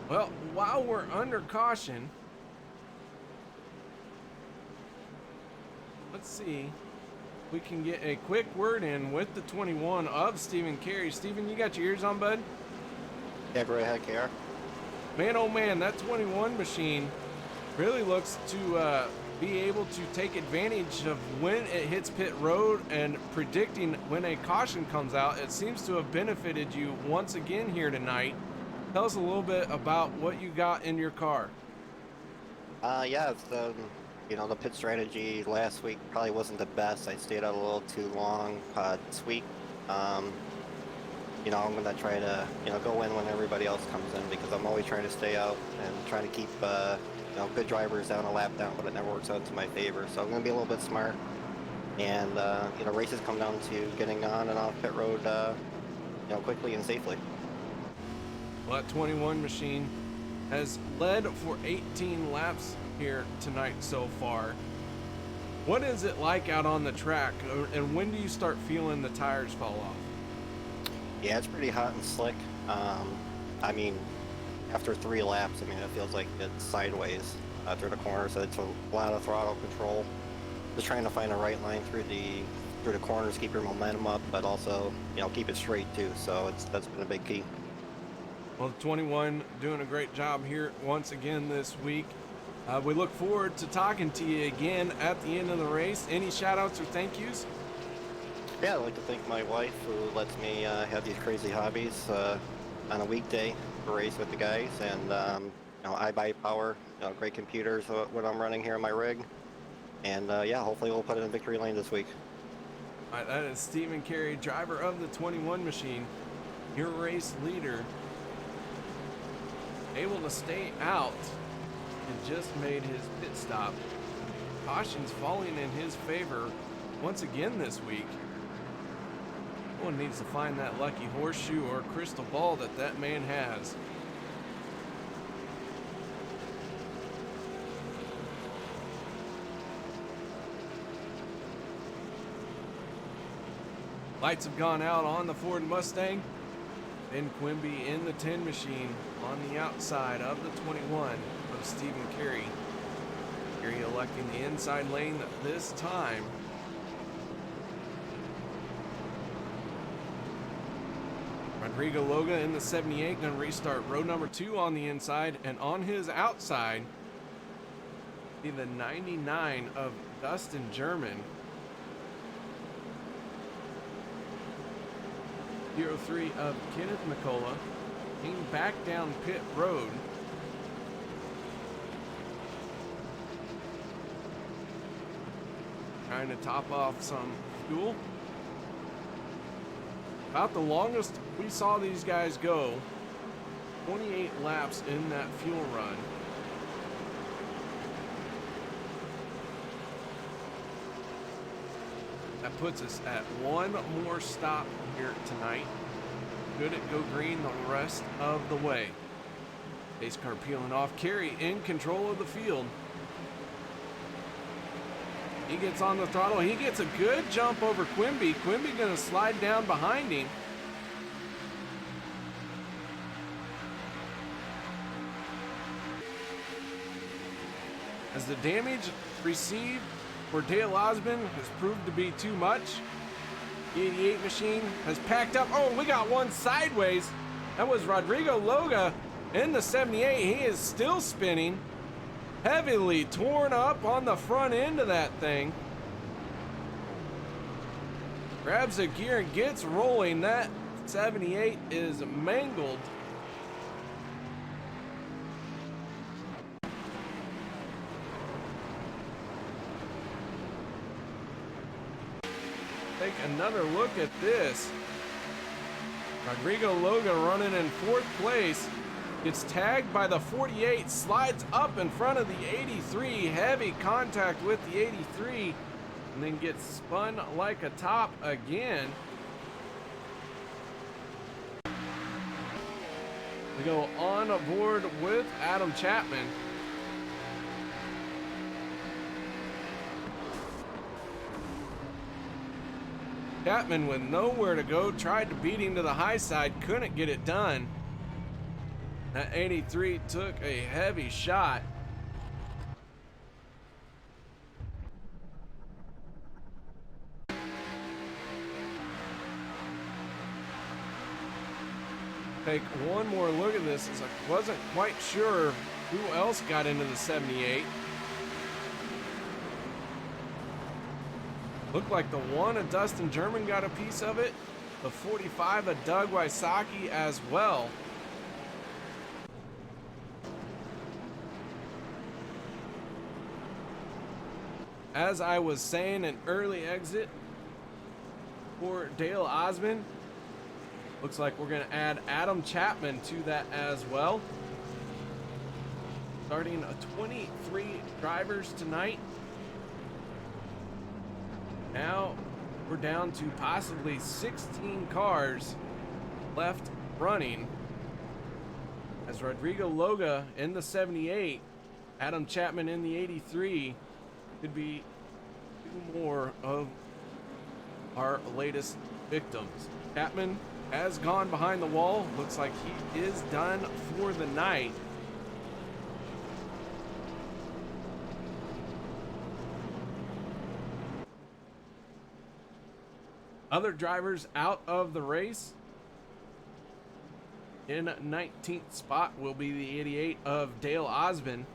Well, while we're under caution, let's see. We can get a quick word in with the 21 of Stephen Carey. Stephen, you got your ears on, bud? Yeah, go ahead, KR. Man, oh man, that 21 machine really looks to be able to take advantage of when it hits pit road and predicting when a caution comes out. It seems to have benefited you once again here tonight. Tell us a little bit about what you got in your car. Yeah, it's the pit strategy last week probably wasn't the best. I stayed out a little too long this week. I'm gonna try to go in when everybody else comes in, because I'm always trying to stay out and try to keep good drivers down a lap down, but it never works out to my favor. So I'm gonna be a little bit smart, and races come down to getting on and off pit road quickly and safely. Well, that 21 machine has led for 18 laps here tonight so far. What is it like out on the track, and when do you start feeling the tires fall off? Yeah, it's pretty hot and slick. After 3 laps, it feels like it's sideways through the corners, so it's a lot of throttle control. Just trying to find the right line through the corners, keep your momentum up, but also keep it straight too. So that's been a big key. Well, the 21 doing a great job here once again this week. We look forward to talking to you again at the end of the race. Any shout outs or thank yous? Yeah, I'd like to thank my wife, who lets me have these crazy hobbies on a weekday to race with the guys. And I buy power, great computers, what I'm running here in my rig. And yeah, hopefully we'll put it in victory lane this week. All right, that is Stephen Carey, driver of the 21 machine, your race leader, able to stay out and just made his pit stop. Cautions falling in his favor once again this week. One needs to find that lucky horseshoe or crystal ball that man has. Lights have gone out on the Ford Mustang. Ben Quimby in the 10 machine on the outside of the 21 of Stephen Carey. Carey electing the inside lane this time. Rodrigo Loga in the 78 going to restart row number 2 on the inside, and on his outside be the 99 of Dustin German. 03 of Kenneth McCullough came back down pit road. Trying to top off some fuel. About the longest we saw these guys go, 28 laps in that fuel run. That puts us at one more stop here tonight. Good at go green the rest of the way. Pace car peeling off. Carey in control of the field. He gets on the throttle. He gets a good jump over Quimby. Quimby gonna slide down behind him. As the damage received for Dale Osmond has proved to be too much. The 88 machine has packed up. Oh, we got one sideways. That was Rodrigo Loga in the 78. He is still spinning. Heavily torn up on the front end of that thing. Grabs a gear and gets rolling. That 78 is mangled. Take another look at this. Rodrigo Loga running in 4th place. Gets tagged by the 48, slides up in front of the 83, heavy contact with the 83, and then gets spun like a top again. We go on board with Adam Chapman. Chapman with nowhere to go, tried to beat him to the high side, couldn't get it done. That 83 took a heavy shot. Take one more look at this, as I wasn't quite sure who else got into the 78. Looked like the 1 of Dustin German got a piece of it. The 45 of Doug Wysocki as well. As I was saying, an early exit for Dale Osmond. Looks like we're going to add Adam Chapman to that as well. Starting 23 drivers tonight. Now we're down to possibly 16 cars left running. As Rodrigo Loga in the 78, Adam Chapman in the 83 could be 2 more of our latest victims. Chapman has gone behind the wall. Looks like he is done for the night. Other drivers out of the race. In 19th spot will be the 88 of Dale Osmond.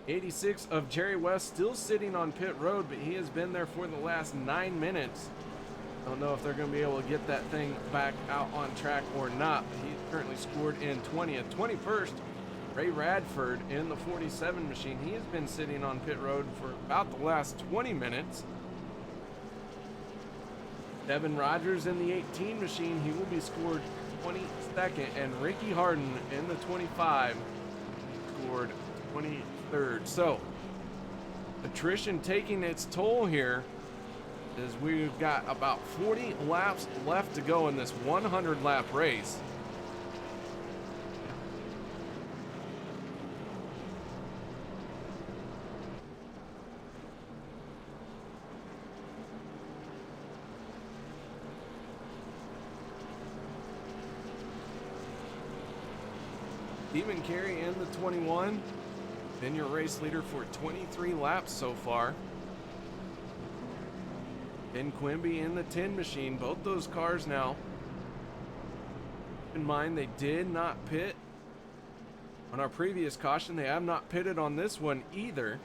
86 of Jerry West still sitting on pit road, but he has been there for the last 9 minutes. Don't know if they're going to be able to get that thing back out on track or not. But he currently scored in 20th. 21st Ray Radford in the 47 machine. He has been sitting on pit road for about the last 20 minutes. Devin Rogers in the 18 machine. He will be scored 22nd. And Ricky Harden in the 25 scored 23rd. So, attrition taking its toll here, as we've got about 40 laps left to go in this 100 lap race. Stephen Carey in the 21, been your race leader for 23 laps so far. Ben Quimby in the 10 machine, both those cars now. Keep in mind they did not pit on our previous caution. They have not pitted on this one either.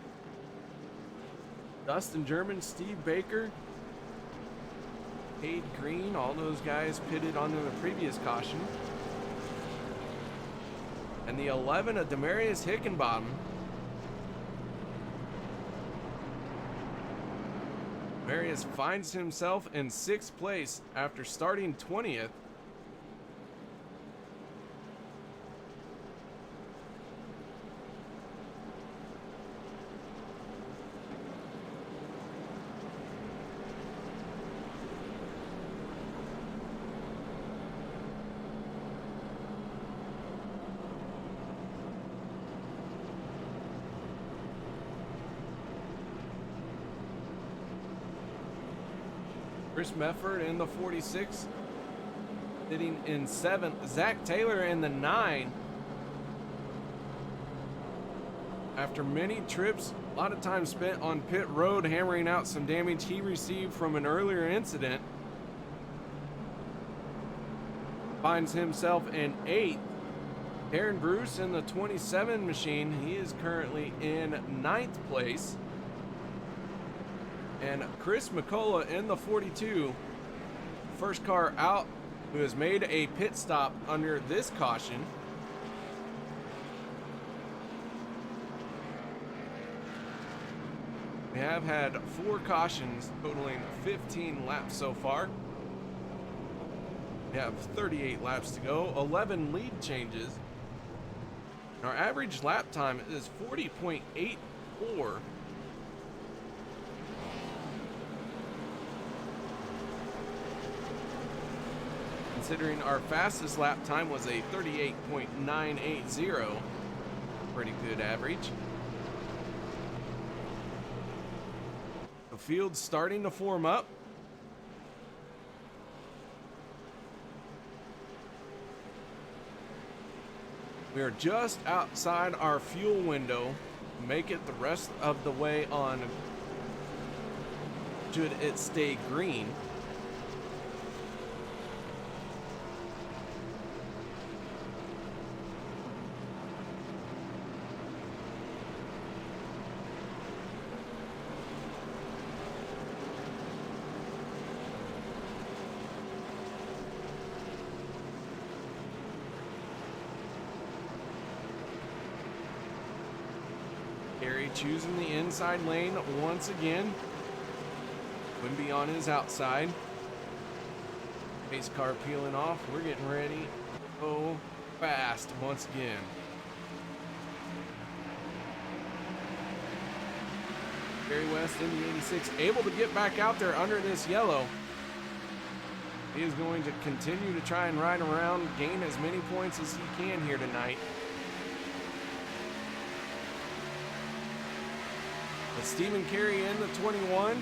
Dustin German, Steve Baker, Cade Green, all those guys pitted on the previous caution. And the 11 of Demarius Hickenbottom. Demarius finds himself in 6th place after starting 20th. Chris Mefford in the 46, sitting in 7th. Zach Taylor in the 9. After many trips, a lot of time spent on pit road hammering out some damage he received from an earlier incident, finds himself in 8th. Aaron Bruce in the 27 machine, he is currently in 9th place. And Chris McCullough in the 42, first car out who has made a pit stop under this caution. We have had 4 cautions totaling 15 laps so far. We have 38 laps to go, 11 lead changes. And our average lap time is 40.84. Considering our fastest lap time was a 38.980. Pretty good average. The field's starting to form up. We are just outside our fuel window. Make it the rest of the way on. Should it stay green? Carey choosing the inside lane once again. Quimby on his outside. Pace car peeling off. We're getting ready to go fast once again. Barry West in the 86, able to get back out there under this yellow. He is going to continue to try and ride around, gain as many points as he can here tonight. But Stephen Carey in the 21.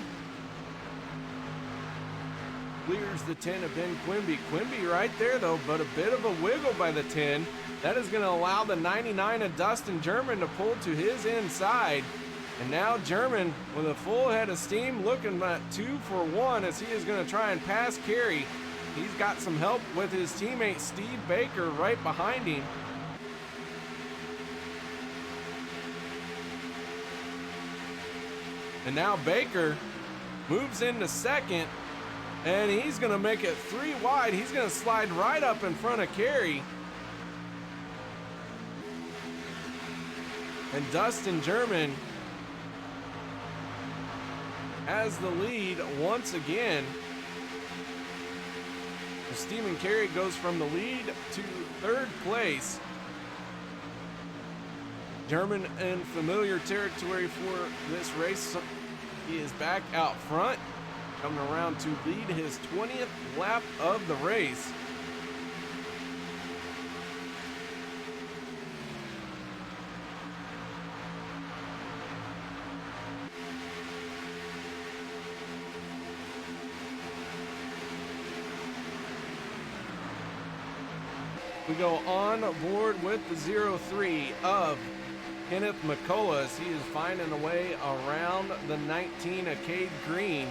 Clears the 10 of Ben Quimby. Quimby right there though, but a bit of a wiggle by the 10. That is going to allow the 99 of Dustin German to pull to his inside. And now German with a full head of steam, looking at 2 for 1 as he is going to try and pass Carey. He's got some help with his teammate Steve Baker right behind him. And now Baker moves into second, and he's going to make it 3 wide. He's going to slide right up in front of Carey. And Dustin German has the lead once again. Stephen Carey goes from the lead to third place. German in familiar territory for this race. He is back out front, coming around to lead his 20th lap of the race. We go on board with the 03 of Kenneth McCullough as he is finding a way around the 19 of Cade Green.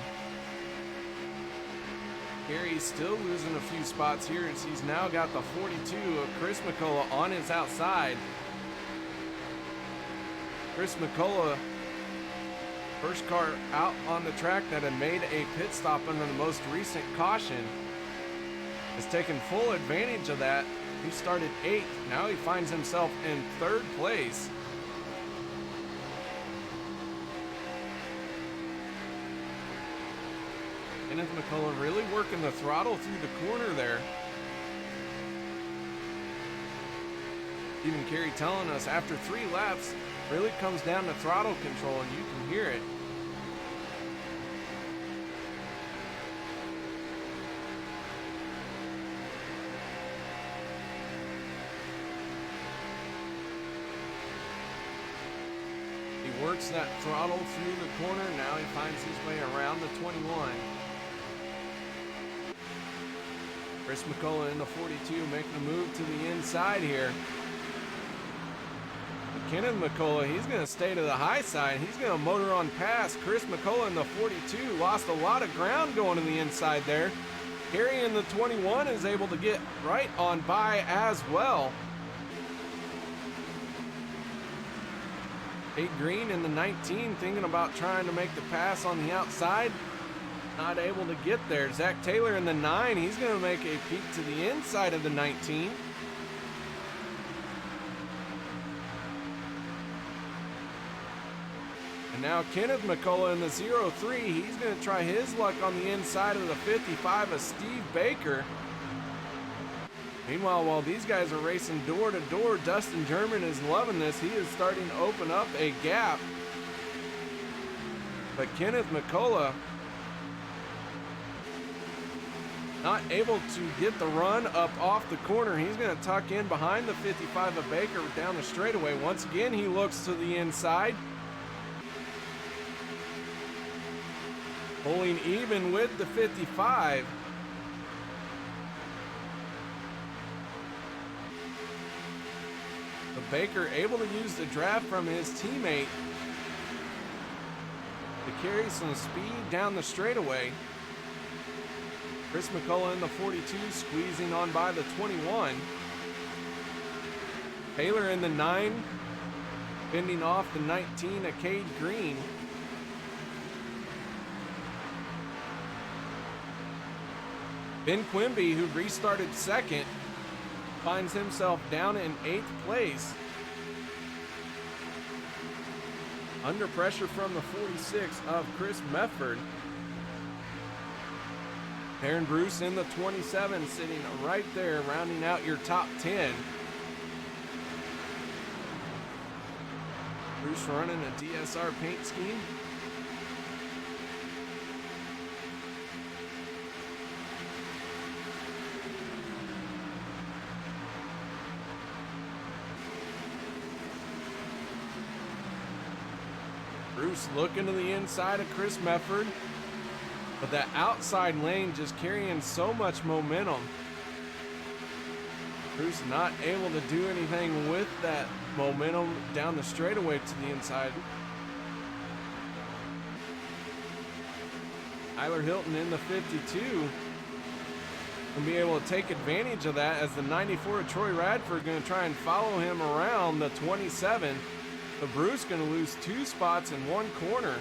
Carey's still losing a few spots here as he's now got the 42 of Chris McCullough on his outside. Chris McCullough, first car out on the track that had made a pit stop under the most recent caution, has taken full advantage of that. He started 8th, now he finds himself in 3rd place. Kenneth McCullough really working the throttle through the corner there. Stephen Carey telling us after 3 laps, really comes down to throttle control, and you can hear it. He works that throttle through the corner. Now he finds his way around the 21. Chris McCullough in the 42 making a move to the inside here. Kenneth McCullough, he's going to stay to the high side. He's going to motor on past. Chris McCullough in the 42 lost a lot of ground going to the inside there. Carey in the 21 is able to get right on by as well. Cade Green in the 19 thinking about trying to make the pass on the outside. Not able to get there. Zach Taylor in the 9, he's going to make a peek to the inside of the 19. And now Kenneth McCullough in the 03, he's going to try his luck on the inside of the 55 of Steve Baker. Meanwhile, while these guys are racing door to door, Dustin German is loving this. He is starting to open up a gap. But Kenneth McCullough not able to get the run up off the corner. He's going to tuck in behind the 55 of Baker down the straightaway. Once again, he looks to the inside. Pulling even with the 55. But Baker able to use the draft from his teammate to carry some speed down the straightaway. Chris McCullough in the 42 squeezing on by the 21. Taylor in the 9 fending off the 19 of Cade Green. Ben Quimby, who restarted second, finds himself down in 8th place. Under pressure from the 46 of Chris Mefford. Aaron Bruce in the 27 sitting right there, rounding out your top 10. Bruce running a DSR paint scheme. Bruce looking to the inside of Chris Mefford. But that outside lane just carrying so much momentum. Bruce not able to do anything with that momentum down the straightaway to the inside. Tyler Hilton in the 52 will be able to take advantage of that as the 94 of Troy Radford going to try and follow him around the 27. But Bruce going to lose 2 spots in 1 corner.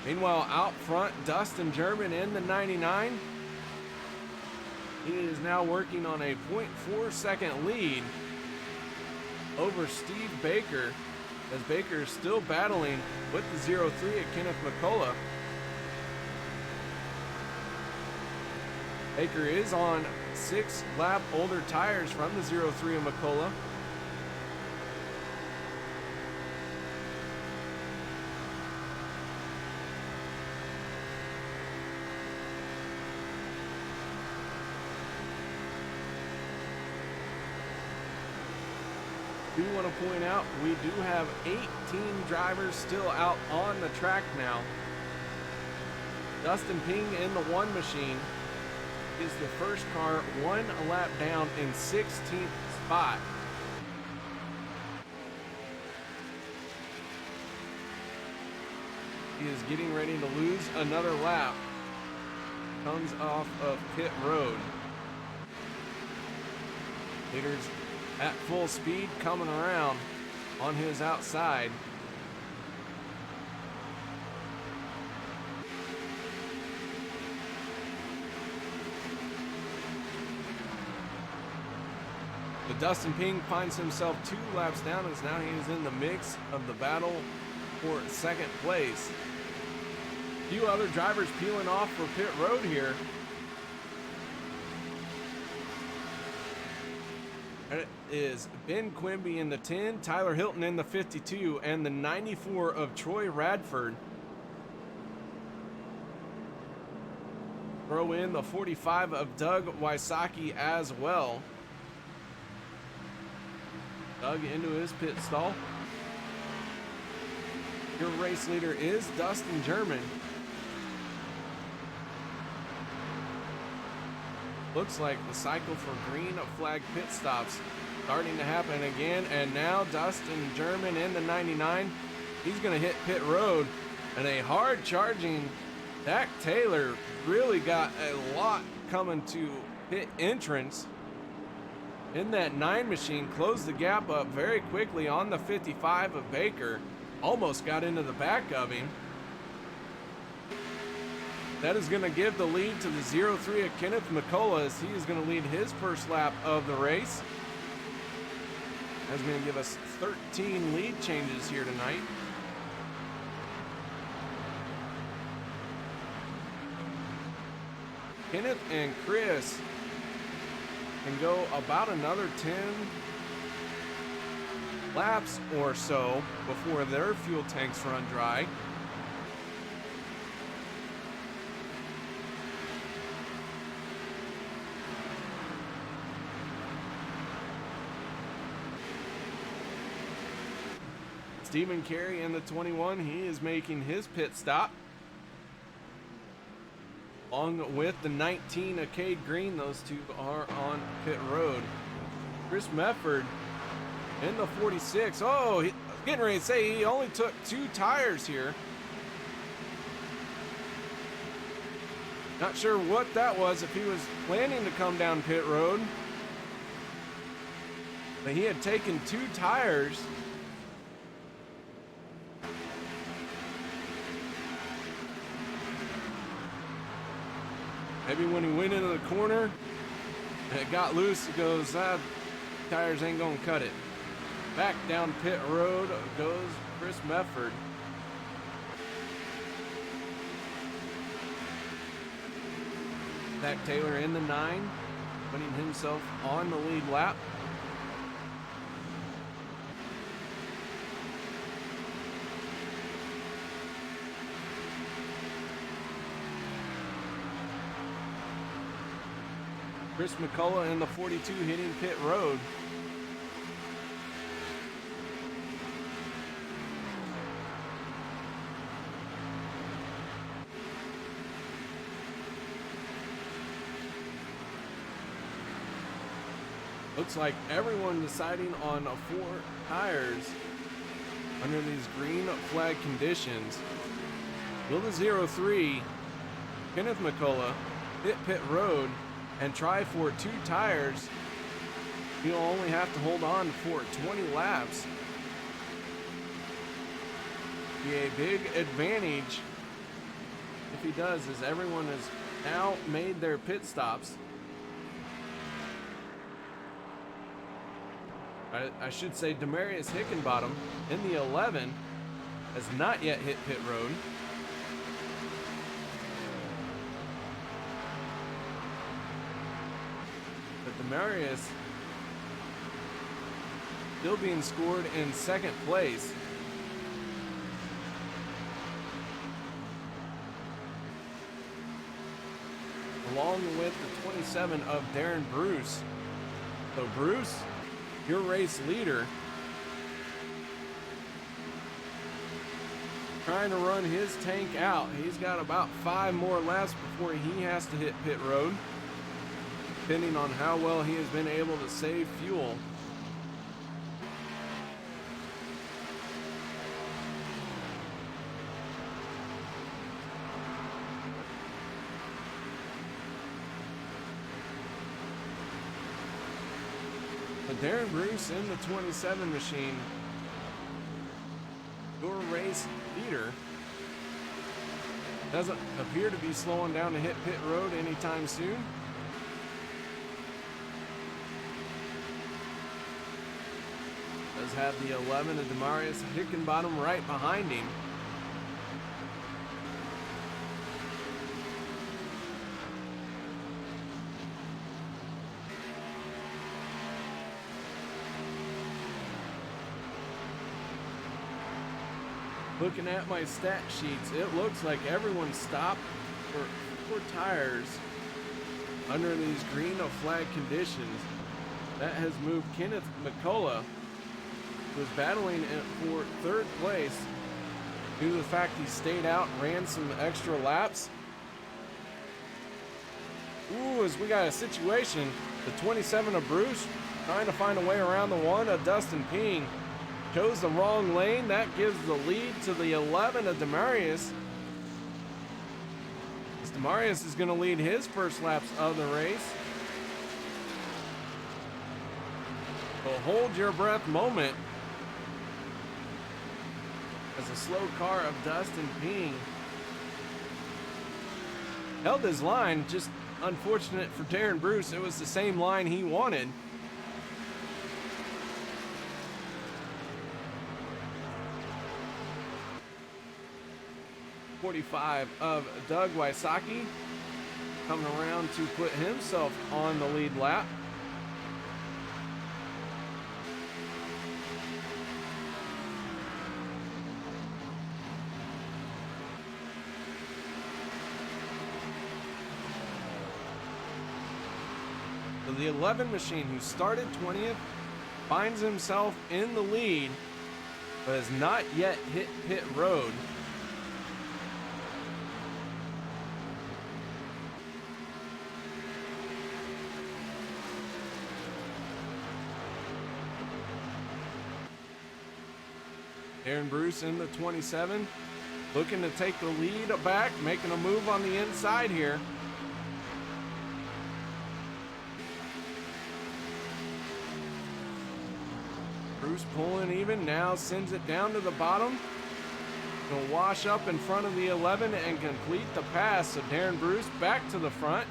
Meanwhile, out front, Dustin German in the 99. He is now working on a 0.4 second lead over Steve Baker, as Baker is still battling with the 03 at Kenneth McCullough. Baker is on 6 lap older tires from the 03 of McCullough. I do want to point out we do have 18 drivers still out on the track now. Dustin Ping in the 1 machine is the first car 1 lap down in 16th spot. He is getting ready to lose another lap. Comes off of pit road. Leaders at full speed coming around on his outside. The Dustin Ping finds himself 2 laps down as now he is in the mix of the battle for second place. A few other drivers peeling off for pit road here. It is Ben Quimby in the 10, Tyler Hilton in the 52, and the 94 of Troy Radford. Throw in the 45 of Doug Wysocki as well. Doug into his pit stall. Your race leader is Dustin German. Looks like the cycle for green flag pit stops starting to happen again, and now Dustin German in the 99. He's going to hit pit road, and a hard charging Dak Taylor really got a lot coming to pit entrance. In that 9 machine, closed the gap up very quickly on the 55 of Baker. Almost got into the back of him. That is going to give the lead to the 03 of Kenneth McCullough, as he is going to lead his first lap of the race. That's going to give us 13 lead changes here tonight. Kenneth and Chris can go about another 10 laps or so before their fuel tanks run dry. Stephen Carey in the 21, he is making his pit stop. Along with the 19 of Cade Green, those two are on pit road. Chris Mefford in the 46. Oh, he, getting ready to say he only took 2 tires here. Not sure what that was, if he was planning to come down pit road. But he had taken 2 tires. Maybe when he went into the corner, and it got loose, he goes, tires ain't gonna cut it. Back down pit road goes Chris Mefford. Dak Taylor in the 9, putting himself on the lead lap. Chris McCullough in the 42 hitting pit road. Looks like everyone deciding on 4 tires under these green flag conditions. Will the 03 Kenneth McCullough hit pit road and try for 2 tires? He'll only have to hold on for 20 laps. Be a big advantage if he does, as everyone has now made their pit stops. I should say Demarius Hickenbottom in the 11 has not yet hit pit road. But Demarius still being scored in second place. Along with the 27 of Darren Bruce. So Bruce, your race leader, trying to run his tank out. He's got about 5 more laps before he has to hit pit road, depending on how well he has been able to save fuel. But Darren Bruce in the 27 machine, your race leader, doesn't appear to be slowing down to hit pit road anytime soon. Does have the 11 of Demarius Hickenbottom right behind him. Looking at my stat sheets, it looks like everyone stopped for tires under these green of flag conditions. That has moved Kenneth McCullough, who was battling for third place due to the fact he stayed out and ran some extra laps. Ooh, as we got a situation, the 27 of Bruce trying to find a way around the 1 of Dustin Ping. Chose the wrong lane. That gives the lead to the 11 of Demarius. As Demarius is going to lead his first laps of the race. So hold your breath moment as a slow car of Dustin Ping held his line. Just unfortunate for Darren Bruce, it was the same line he wanted. .45 of Doug Wysocki coming around to put himself on the lead lap. So the 11 machine, who started 20th, finds himself in the lead, but has not yet hit pit road. Darren Bruce in the 27, looking to take the lead back, making a move on the inside here. Bruce pulling even, now sends it down to the bottom. He'll wash up in front of the 11 and complete the pass. So Darren Bruce back to the front.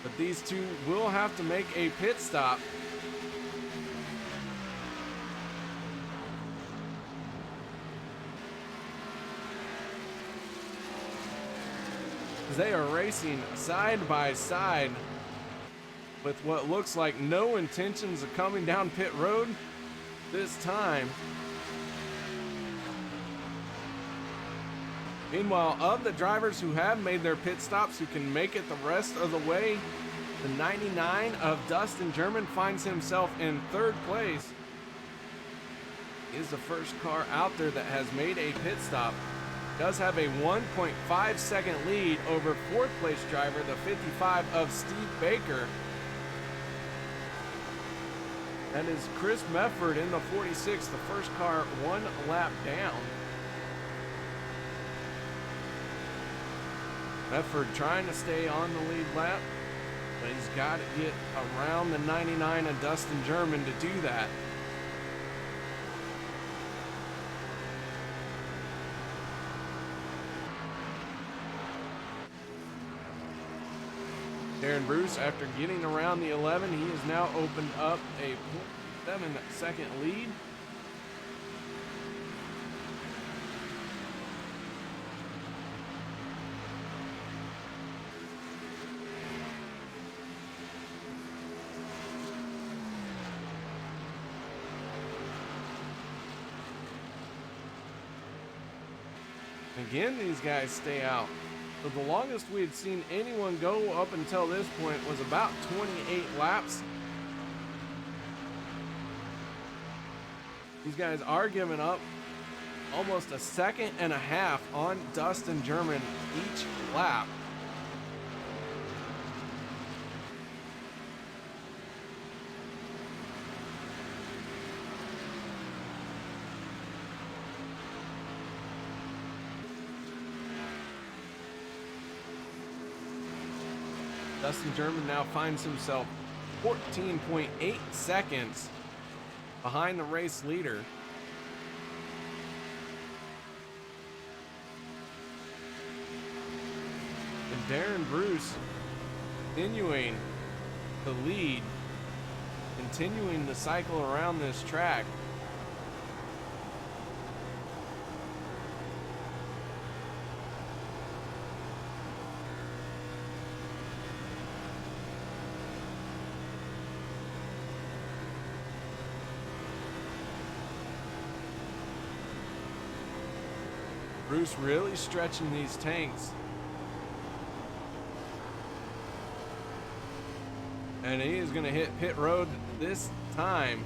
But these two will have to make a pit stop. They are racing side by side with what looks like no intentions of coming down pit road this time. Meanwhile, of the drivers who have made their pit stops, who can make it the rest of the way, the 99 of Dustin German finds himself in third place. He is the first car out there that has made a pit stop. Does have a 1.5 second lead over fourth place driver, the 55 of Steve Baker. That is Chris Mefford in the 46, the first car 1 lap down. Mefford trying to stay on the lead lap, but he's got to get around the 99 of Dustin German to do that. Darren Bruce, after getting around the 11, he has now opened up a 7-second lead. Again, these guys stay out. So the longest we had seen anyone go up until this point was about 28 laps. These guys are giving up almost a second and a half on Dustin German each lap. Dustin German now finds himself 14.8 seconds behind the race leader. And Darren Bruce continuing to lead, continuing to cycle around this track. Bruce really stretching these tanks. And he is going to hit pit road this time.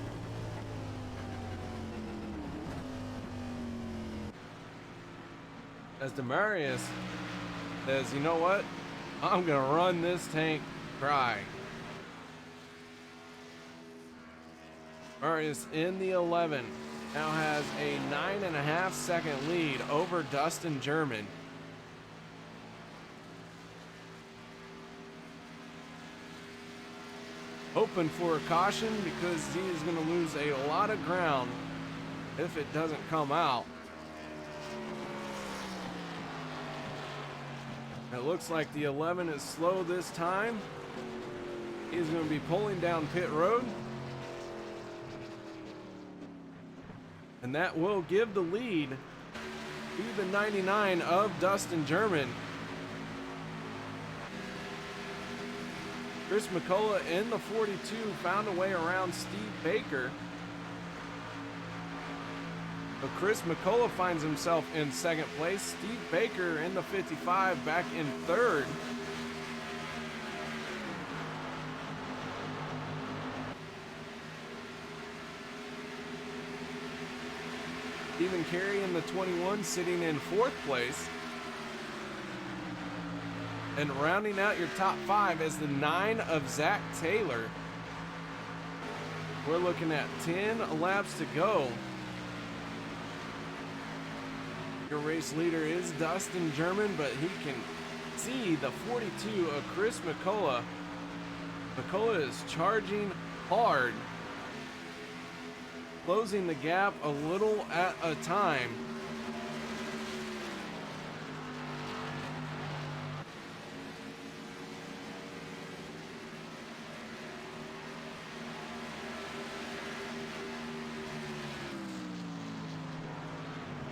As Demarius says, you know what? I'm going to run this tank dry. Demarius in the 11. Now has a 9.5 second lead over Dustin German. Hoping for a caution because he is going to lose a lot of ground if it doesn't come out. It looks like the 11 is slow this time. He's going to be pulling down pit road. And that will give the lead to the 99 of Dustin German. Chris McCullough in the 42 found a way around Steve Baker. But Chris McCullough finds himself in second place. Steve Baker in the 55 back in third. Stephen Carey in the 21 sitting in fourth place. And rounding out your top 5 is the 9 of Zach Taylor. We're looking at 10 laps to go. Your race leader is Dustin German, but he can see the 42 of Chris McCullough. McCullough is charging hard, closing the gap a little at a time.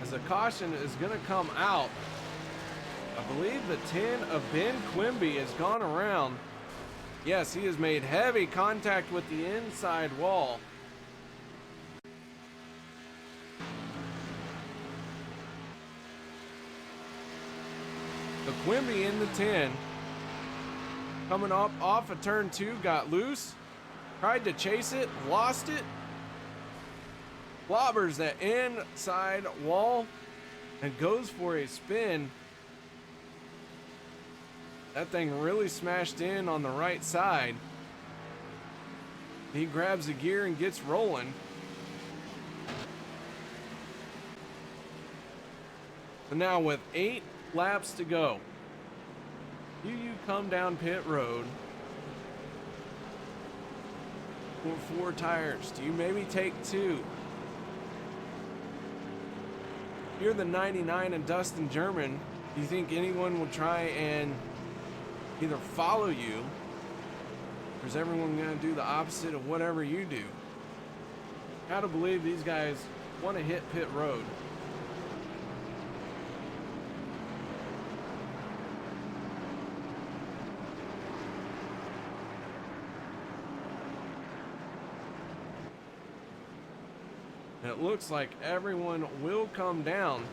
As a caution is going to come out, I believe the 10 of Ben Quimby has gone around. Yes, he has made heavy contact with the inside wall. The Quimby in the 10, coming up off of turn 2, got loose, tried to chase it, lost it, clobbers that inside wall, and goes for a spin. That thing really smashed in on the right side. He grabs the gear and gets rolling. So now with 8 laps to go, do you come down pit road for 4 tires? Do you maybe take 2? You're the 99 and Dustin German. Do you think anyone will try and either follow you Or is everyone going to do the opposite of whatever you do? Gotta believe these guys want to hit pit road. And it looks like everyone will come down.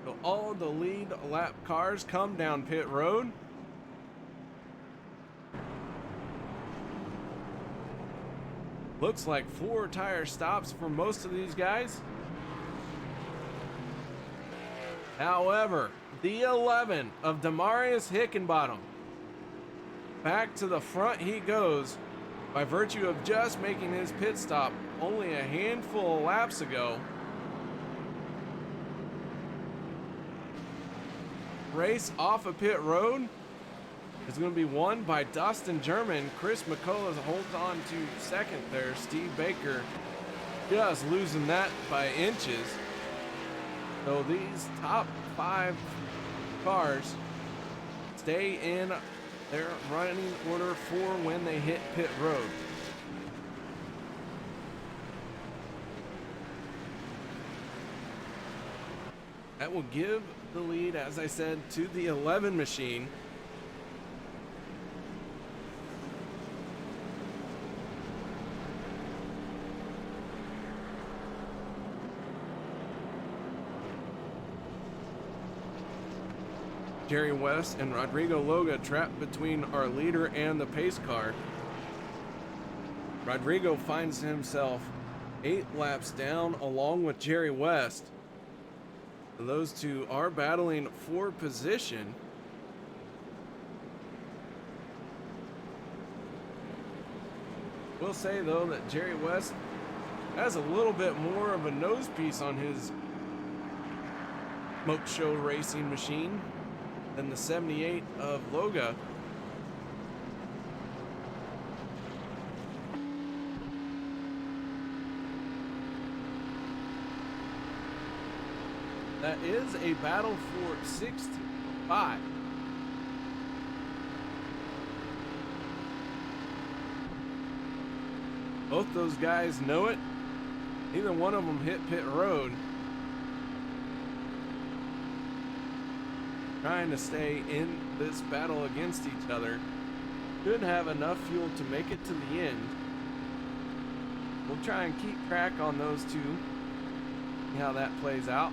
So all of the lead lap cars come down pit road. Looks like 4 tire stops for most of these guys. However, the 11 of Demarius Hickenbottom, back to the front he goes by virtue of just making his pit stop only a handful of laps ago. Race off of pit road is going to be won by Dustin German. Chris McCullough holds on to second there. Steve Baker just losing that by inches. So these top 5 cars stay in their running order for when they hit pit road. That will give the lead, as I said, to the 11 machine. Jerry West and Rodrigo Loga trapped between our leader and the pace car. Rodrigo finds himself 8 laps down along with Jerry West. Those two are battling for position. We'll say though that Jerry West has a little bit more of a nose piece on his Smoke Show racing machine than the 78 of Loga. That is a battle for 65. Both those guys know it. Neither one of them hit pit road. Trying to stay in this battle against each other. Should have enough fuel to make it to the end. We'll try and keep track on those two. See how that plays out.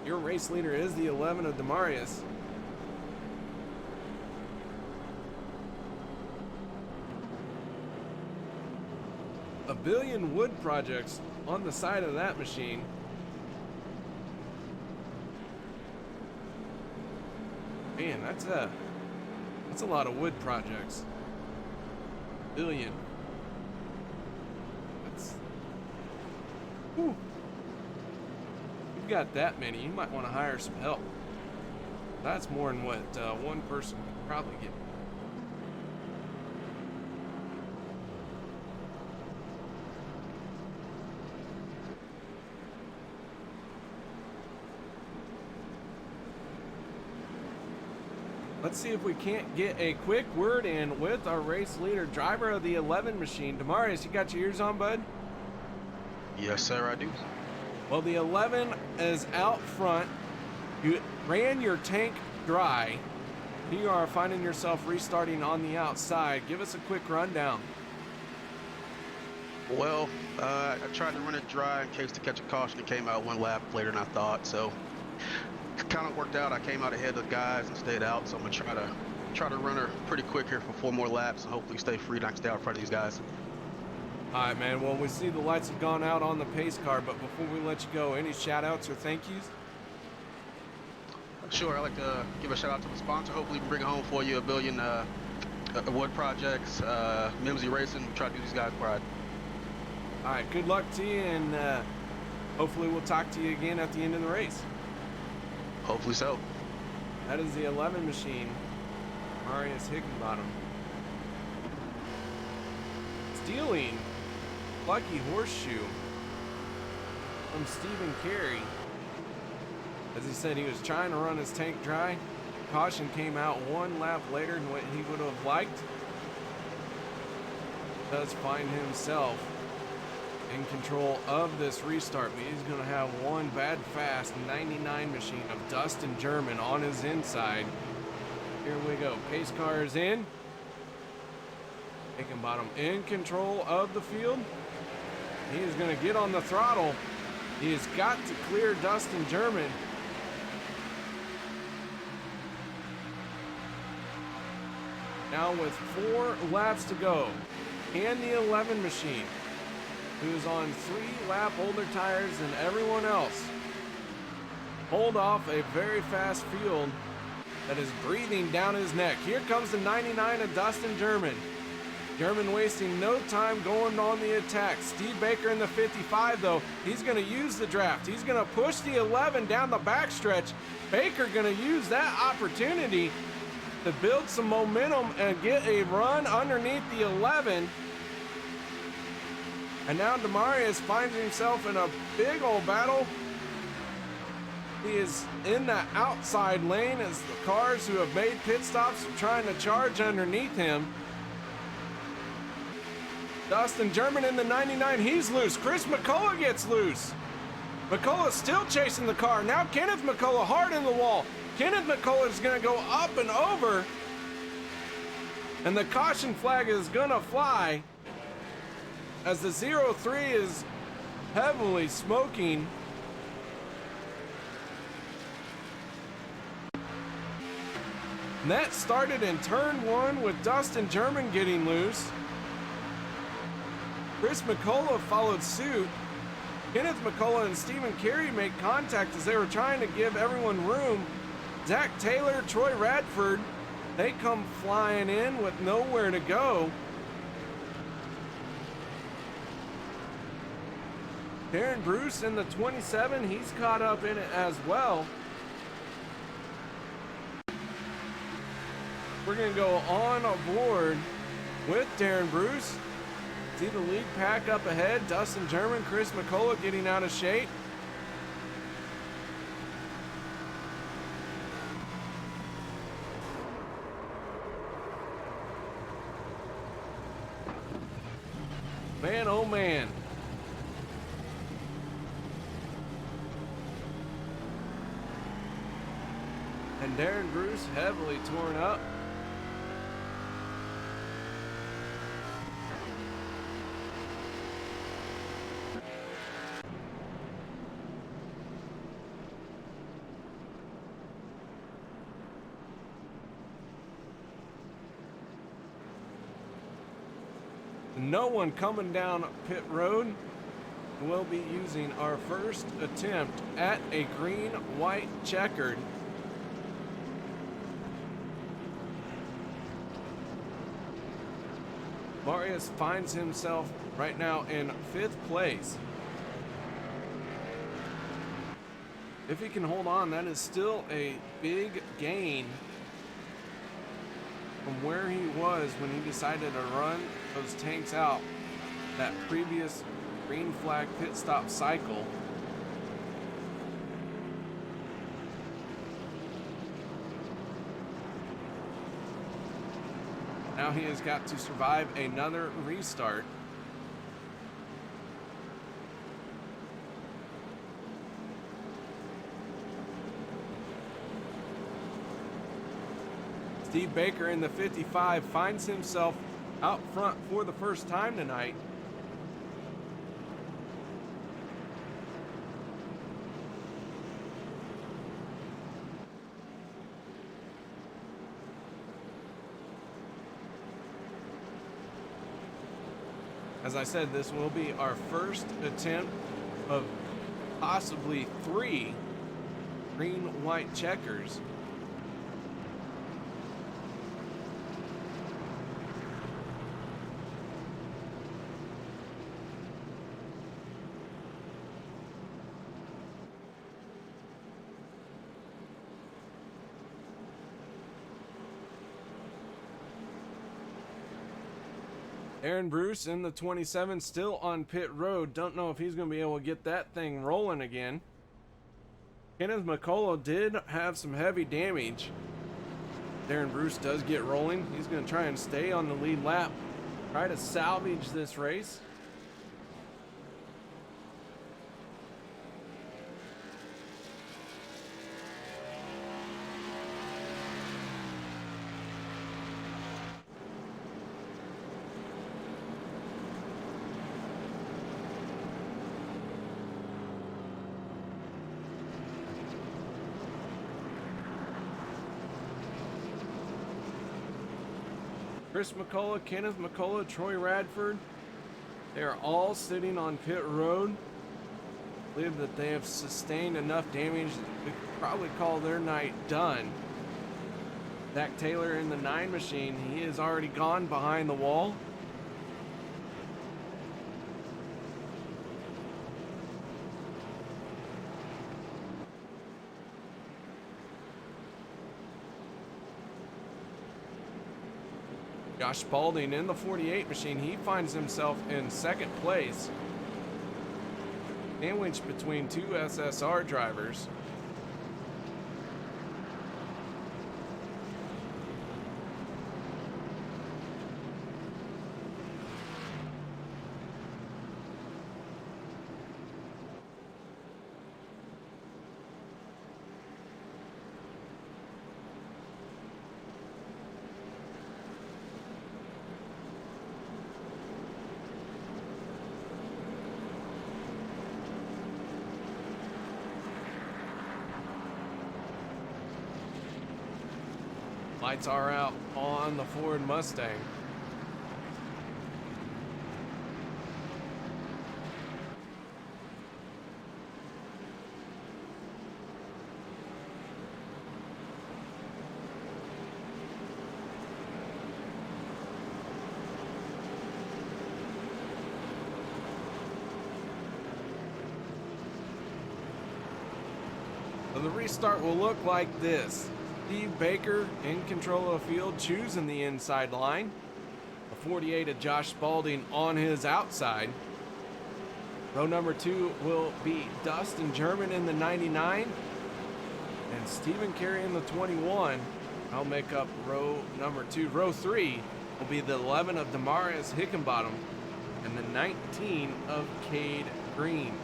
Your race leader is the 11 of Demarius. A billion wood projects on the side of that machine. Man, that's a lot of wood projects. Billion. That's. Whew. You've got that many, you might want to hire some help. That's more than what one person could probably get. Let's see if we can't get a quick word in with our race leader, driver of the 11 machine. Demarius, you got your ears on, bud? Yes, sir, I do. Well, the 11 is out front. You ran your tank dry. You are finding yourself restarting on the outside. Give us a quick rundown. Well, I tried to run it dry in case to catch a caution. It came out 1 lap later than I thought, so it kind of worked out. I came out ahead of the guys and stayed out, so I'm gonna try to run her pretty quick here for 4 more laps and hopefully stay free and I can stay out in front of these guys. All right, man. Well, we see the lights have gone out on the pace car, but before we let you go, any shout outs or thank yous? Sure, I'd like to give a shout out to the sponsor. Hopefully we can bring it home for you, a billion wood projects, Mimsy Racing. We try to do these guys proud. All right, good luck to you, and hopefully we'll talk to you again at the end of the race. Hopefully so. That is the 11 machine, Demarius Hickenbottom. stealing Lucky Horseshoe from Stephen Carey. As he said, he was trying to run his tank dry. Caution came out one lap later than what he would have liked. Does find himself in control of this restart, but he's going to have one bad fast 99 machine of Dustin German on his inside. Here we go. Pace car is in. Hickenbottom in control of the field. He is going to get on the throttle. He has got to clear Dustin German. Now with 4 laps to go, can the 11 machine, who's on 3 lap older tires than everyone else, hold off a very fast field that is breathing down his neck? Here comes the 99 of Dustin German. German wasting no time going on the attack. Steve Baker in the 55 though, he's going to use the draft. He's going to push the 11 down the backstretch. Baker going to use that opportunity to build some momentum and get a run underneath the 11. And now Demarius finds himself in a big old battle. He is in the outside lane as the cars who have made pit stops are trying to charge underneath him. Dustin German in the 99, he's loose. Chris McCullough gets loose. McCullough still chasing the car. Now Kenneth McCullough hard in the wall. Kenneth McCullough is going to go up and over. And the caution flag is going to fly as the 03 is heavily smoking. And that started in turn 1 with Dustin German getting loose. Chris McCullough followed suit. Kenneth McCullough and Stephen Carey made contact as they were trying to give everyone room. Zach Taylor, Troy Radford, they come flying in with nowhere to go. Darren Bruce in the 27, he's caught up in it as well. We're going to go on aboard with Darren Bruce. See the lead pack up ahead. Dustin German, Chris McCullough getting out of shape. Man, oh man. And Darren Bruce heavily torn up. No one coming down pit road. We'll be using our first attempt at a green-white checkered. Marius finds himself right now in 5th place. If he can hold on, that is still a big gain from where he was when he decided to run those tanks out that previous green flag pit stop cycle. Now he has got to survive another restart. Steve Baker in the 55 finds himself out front for the first time tonight. As I said, this will be our first attempt of possibly 3 green-white checkers. Aaron Bruce in the 27, still on pit road. Don't know if he's going to be able to get that thing rolling again. Kenneth McCullough did have some heavy damage. Darren Bruce does get rolling. He's going to try and stay on the lead lap, try to salvage this race. Chris McCullough, Kenneth McCullough, Troy Radford, they are all sitting on pit road. I believe that they have sustained enough damage that we could probably call their night done. Zach Taylor in the 9 machine, he is already gone behind the wall. Josh Spalding in the 48 machine, he finds himself in second place, sandwiched between 2 SSR drivers. Lights are out on the Ford Mustang. So the restart will look like this. Steve Baker in control of the field, choosing the inside line. The 48 of Josh Spalding on his outside. Row number 2 will be Dustin German in the 99 and Stephen Carey in the 21. I'll make up row number 2. Row 3 will be the 11 of Demarius Hickenbottom and the 19 of Cade Green.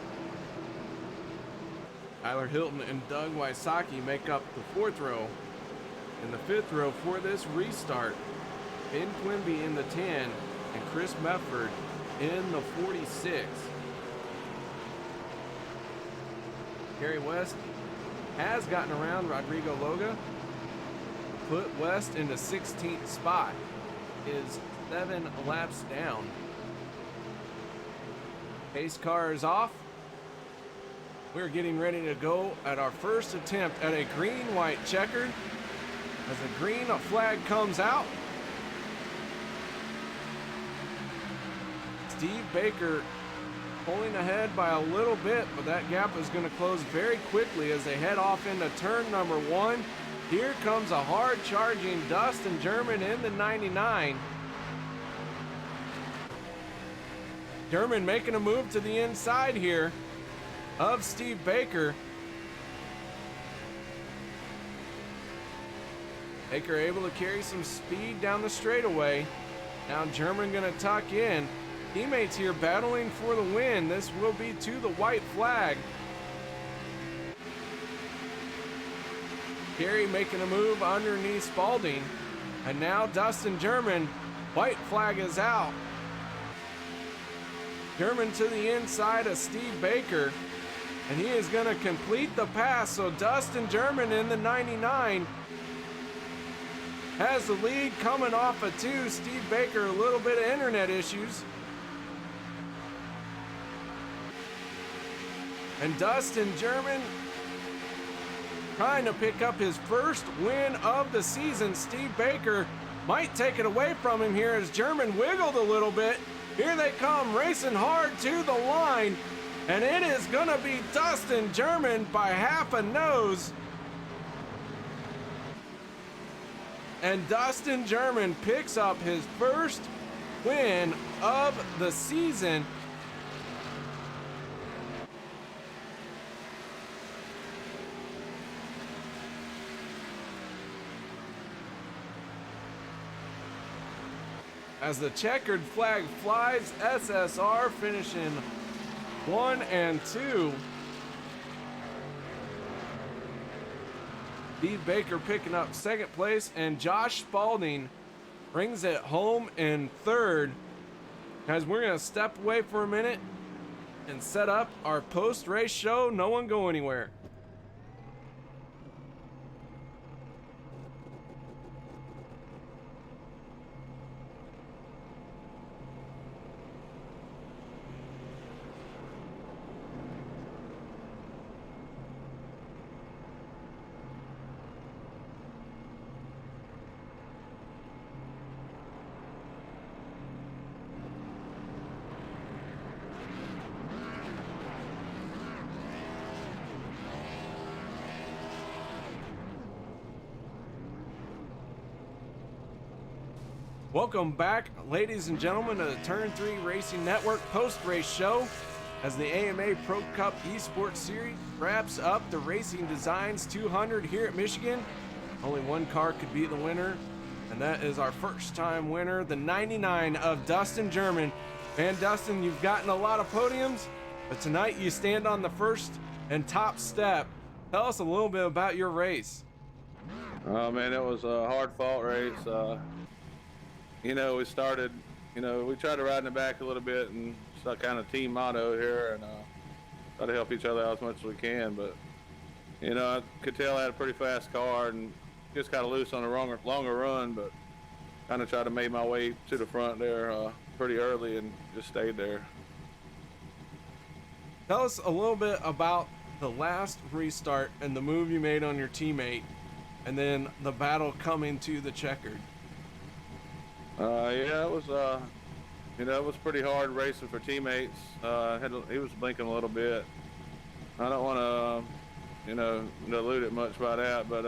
Tyler Hilton and Doug Wysocki make up the 4th row. In the 5th row for this restart, Ben Quimby in the 10 and Chris Mefford in the 46. Gary West has gotten around Rodrigo Loga, put West in the 16th spot, is 7 laps down. Pace car is off. We're getting ready to go at our first attempt at a green-white checkered. As the green flag comes out, Steve Baker pulling ahead by a little bit, but that gap is going to close very quickly as they head off into turn number 1. Here comes a hard charging Dustin German in the 99. German making a move to the inside here of Steve Baker. Baker able to carry some speed down the straightaway. Now German gonna tuck in. Teammates here battling for the win. This will be to the white flag. Carey making a move underneath Spalding. And now Dustin German, white flag is out. German to the inside of Steve Baker. And he is gonna complete the pass. So Dustin German in the 99 has the lead coming off of 2. Steve Baker, a little bit of internet issues. And Dustin German trying to pick up his first win of the season. Steve Baker might take it away from him here as German wiggled a little bit. Here they come, racing hard to the line. And it is gonna be Dustin German by half a nose. And Dustin German picks up his first win of the season. As the checkered flag flies, SSR finishing 1 and 2. Steve Baker picking up second place, and Josh Spalding brings it home in third. Guys, we're going to step away for a minute and set up our post-race show. No one go anywhere. Welcome back, ladies and gentlemen, to the Turn 3 Racing Network post-race show as the AMA Pro Cup Esports Series wraps up the Racing Designs 200 here at Michigan. Only one car could be the winner, and that is our first-time winner, the 99 of Dustin German. Man, Dustin, you've gotten a lot of podiums, but tonight you stand on the first and top step. Tell us a little bit about your race. Oh, man, it was a hard-fought race. You know, we started, you know, we tried to ride in the back a little bit, and it's that kind of team motto here, and try to help each other out as much as we can. But, you know, I could tell I had a pretty fast car and just got loose on a longer run, but kind of tried to make my way to the front there pretty early and just stayed there. Tell us a little bit about the last restart and the move you made on your teammate, and then the battle coming to the checkered. Yeah, it was, you know, it was pretty hard racing for teammates. He was blinking a little bit. I don't want to, you know, dilute it much by that, but,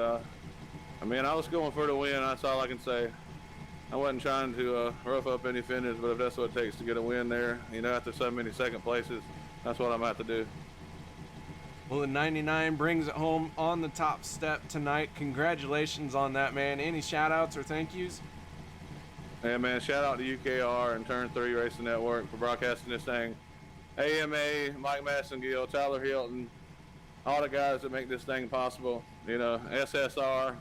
I mean, I was going for the win. That's all I can say. I wasn't trying to rough up any fenders, but if that's what it takes to get a win there, you know, after so many second places, that's what I'm going to have to do. Well, the 99 brings it home on the top step tonight. Congratulations on that, man. Any shout outs or thank yous? Hey, man, shout out to UKR and Turn 3 Racing Network for broadcasting this thing. AMA, Mike Massengill, Tyler Hilton, all the guys that make this thing possible. You know, SSR,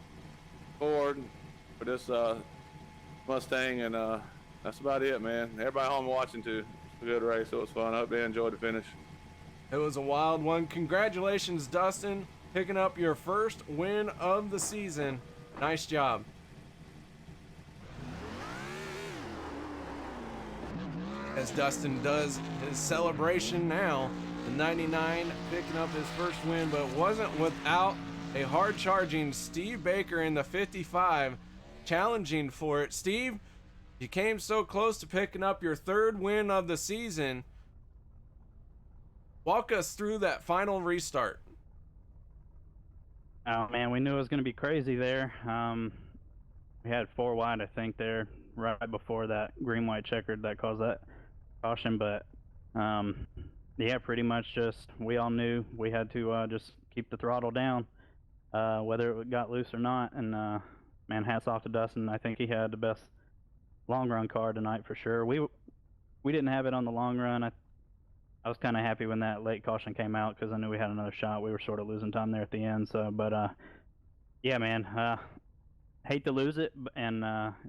Ford for this Mustang, and that's about it, man. Everybody home watching, too. It's a good race. It was fun. I hope they enjoyed the finish. It was a wild one. Congratulations, Dustin, picking up your first win of the season. Nice job. As Dustin does his celebration now, the 99 picking up his first win, but wasn't without a hard-charging Steve Baker in the 55 challenging for it. Steve, you came so close to picking up your third win of the season. Walk us through that final restart. Oh man, we knew it was going to be crazy there. We had 4 wide, I think, there right before that green-white checkered that caused that caution, but yeah, pretty much just we all knew we had to just keep the throttle down, whether it got loose or not. And man, hats off to Dustin. I think he had the best long run car tonight for sure. We didn't have it on the long run. I was kind of happy when that late caution came out because I knew we had another shot. We were sort of losing time there at the end. So, but yeah, man, hate to lose it, and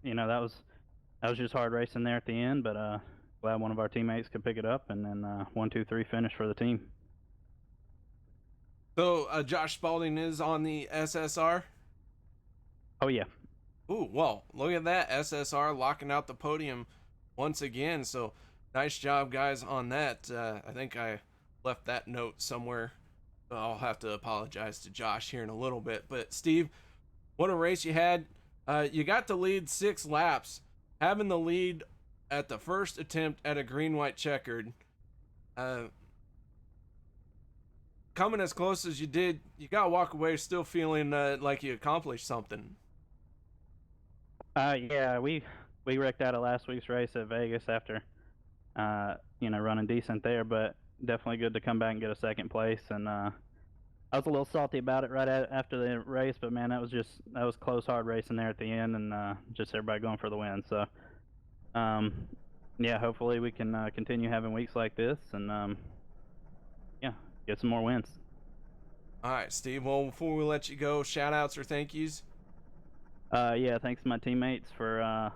you know, that was just hard racing there at the end, but glad one of our teammates could pick it up, and then 1, 2, 3 finish for the team. So Josh Spalding is on the SSR? Oh yeah. Ooh, well, look at that. SSR locking out the podium once again. So nice job, guys, on that. I think I left that note somewhere. I'll have to apologize to Josh here in a little bit. But Steve, what a race you had. You got to lead 6 laps. Having the lead at the first attempt at a green-white checkered, coming as close as you did, you gotta walk away still feeling like you accomplished something. Yeah, we we wrecked out of last week's race at Vegas after, running decent there, but definitely good to come back and get a second place. And I was a little salty about it after the race, but man, that was close, hard racing there at the end, and just everybody going for the win. So, yeah, hopefully we can continue having weeks like this, and get some more wins. All right, Steve. Well, before we let you go, shout outs or thank yous? Yeah, thanks to my teammates for,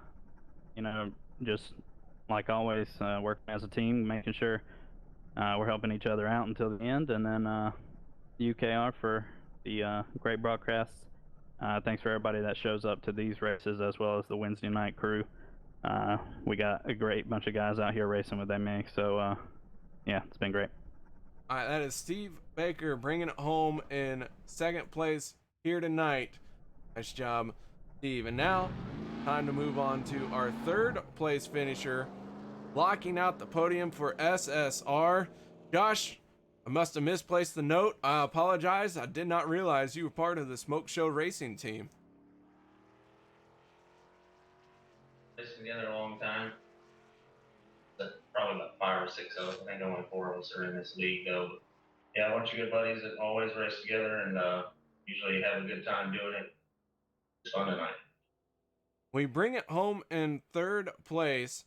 just like always, working as a team, making sure we're helping each other out until the end. And then UKR for the great broadcasts. Thanks for everybody that shows up to these races, as well as the Wednesday night crew. We got a great bunch of guys out here racing with me, so yeah, it's been great. All right, that is Steve Baker bringing it home in second place here tonight. Nice job, Steve. And now, time to move on to our third place finisher, locking out the podium for SSR. Josh, I must have misplaced the note. I apologize. I did not realize you were part of the Smoke Show Racing team. Racing together a long time. Probably about 5 or 6 of us. I think only 4 of us are in this league, though. But yeah, a bunch of good buddies that always race together, and usually have a good time doing it. It's fun tonight. We bring it home in third place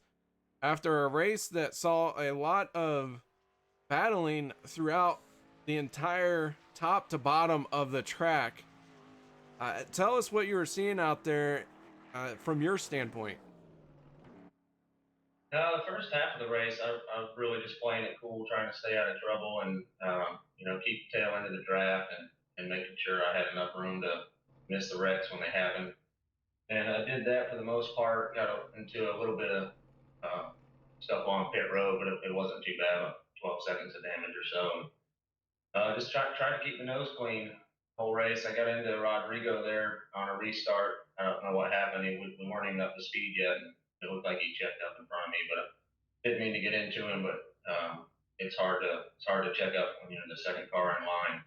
after a race that saw a lot of battling throughout the entire top to bottom of the track. Tell us what you were seeing out there from your standpoint. The first half of the race, I was really just playing it cool, trying to stay out of trouble and, keep the tail end of the draft and making sure I had enough room to miss the wrecks when they happened. And I did that for the most part, got into a little bit of stuff on pit road, but it wasn't too bad, about 12 seconds of damage or so. Just try to keep the nose clean the whole race. I got into Rodrigo there on a restart. I don't know what happened. We weren't even up to speed yet. And it looked like he checked up in front of me, but I didn't mean to get into him. But it's hard to check up when you're the second car in line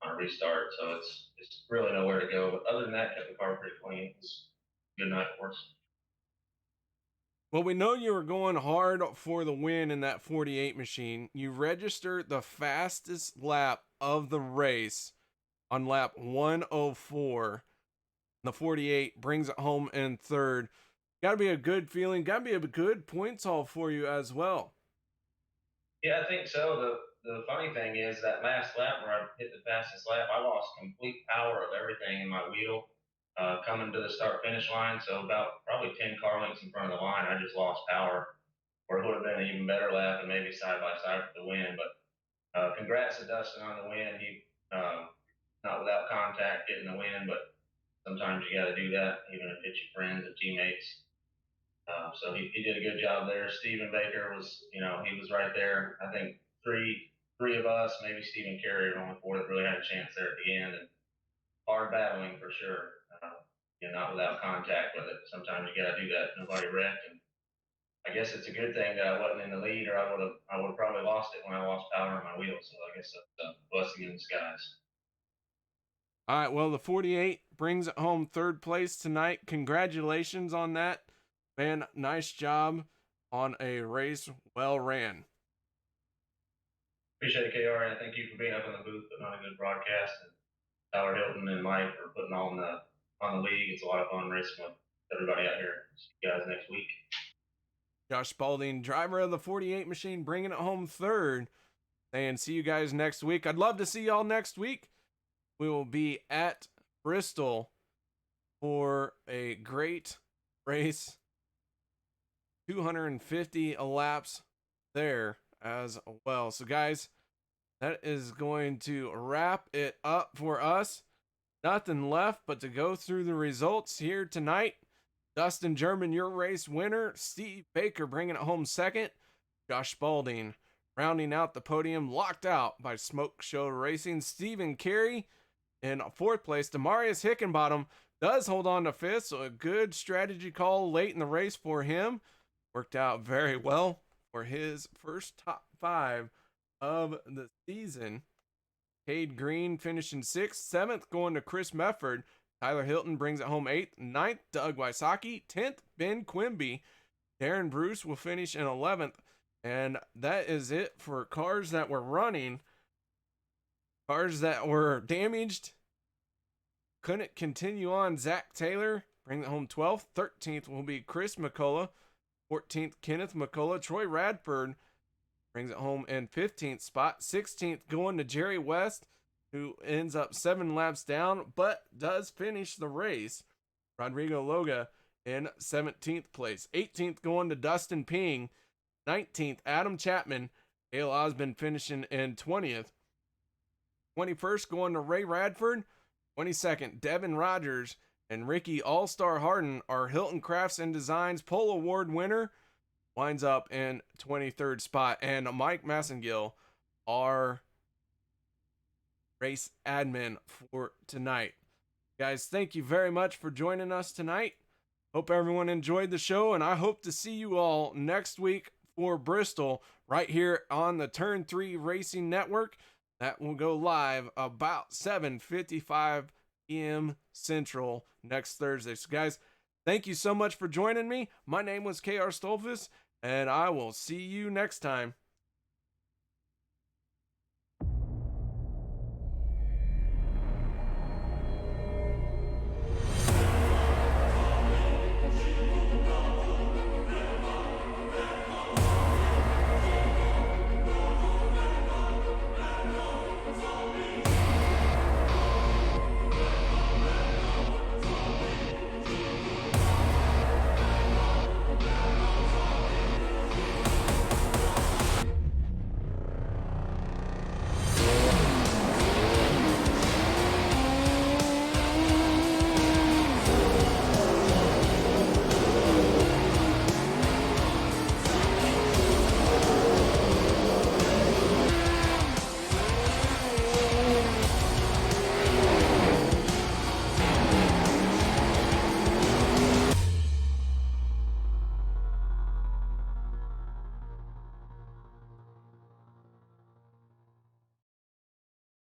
on a restart. So it's really nowhere to go. But other than that, kept the car pretty clean. It was a good night for us. Well, we know you were going hard for the win in that 48 machine. You registered the fastest lap of the race on lap 104. The 48 brings it home in third. Got to be a good feeling. Got to be a good points haul for you as well. Yeah, I think so. The funny thing is that last lap where I hit the fastest lap, I lost complete power of everything in my wheel coming to the start-finish line. So about probably 10 car lengths in front of the line, I just lost power. Or it would have been an even better lap and maybe side-by-side for the win. But congrats to Dustin on the win. He, not without contact, getting the win, but sometimes you got to do that, even if it's your friends and teammates. So he did a good job there. Stephen Baker was, he was right there. I think three of us, maybe Stephen Carey, are only 4 that really had a chance there at the end. And hard battling for sure. Not without contact with it. Sometimes you got to do that. Nobody wrecked. And I guess it's a good thing that I wasn't in the lead, or I would have probably lost it when I lost power in my wheel. So I guess that's a blessing in disguise. All right, well, the 48 brings it home third place tonight. Congratulations on that. Man, nice job on a race well ran. Appreciate it, KR, and thank you for being up in the booth, putting on a good broadcast. And Tyler Hilton and Mike for putting on the league. It's a lot of fun racing with everybody out here. See you guys next week. Josh Spalding, driver of the 48 machine, bringing it home third. And see you guys next week. I'd love to see y'all next week. We will be at Bristol for a great race. 250 laps there as well. So guys, that is going to wrap it up for us. Nothing left but to go through the results here tonight. Dustin German, your race winner. Steve Baker bringing it home second. Josh Spalding rounding out the podium, locked out by Smoke Show Racing. Stephen Carey in fourth place. Demarius Hickenbottom does hold on to fifth, so a good strategy call late in the race for him. Worked out very well for his first top 5 of the season. Cade Green finishing 6th. 7th going to Chris Mefford. Tyler Hilton brings it home 8th. 9th, Doug Wysocki. 10th, Ben Quimby. Darren Bruce will finish in 11th. And that is it for cars that were running. Cars that were damaged couldn't continue on. Zach Taylor brings it home 12th. 13th will be Chris McCullough. 14th, Kenneth McCullough. Troy Radford brings it home in 15th spot. 16th going to Jerry West, who ends up 7 laps down, but does finish the race. Rodrigo Loga in 17th place. 18th going to Dustin Ping. 19th, Adam Chapman. Dale Osmond finishing in 20th. 21st going to Ray Radford. 22nd, Devin Rogers. And Ricky All-Star Harden, our Hilton Crafts and Designs Pole Award winner, winds up in 23rd spot. And Mike Massengill, our race admin for tonight. Guys, thank you very much for joining us tonight. Hope everyone enjoyed the show, and I hope to see you all next week for Bristol right here on the Turn 3 Racing Network. That will go live about 7:55 p.m. Central next Thursday. So guys, thank you so much for joining me. My name was KR Stolfus, and I will see you next time.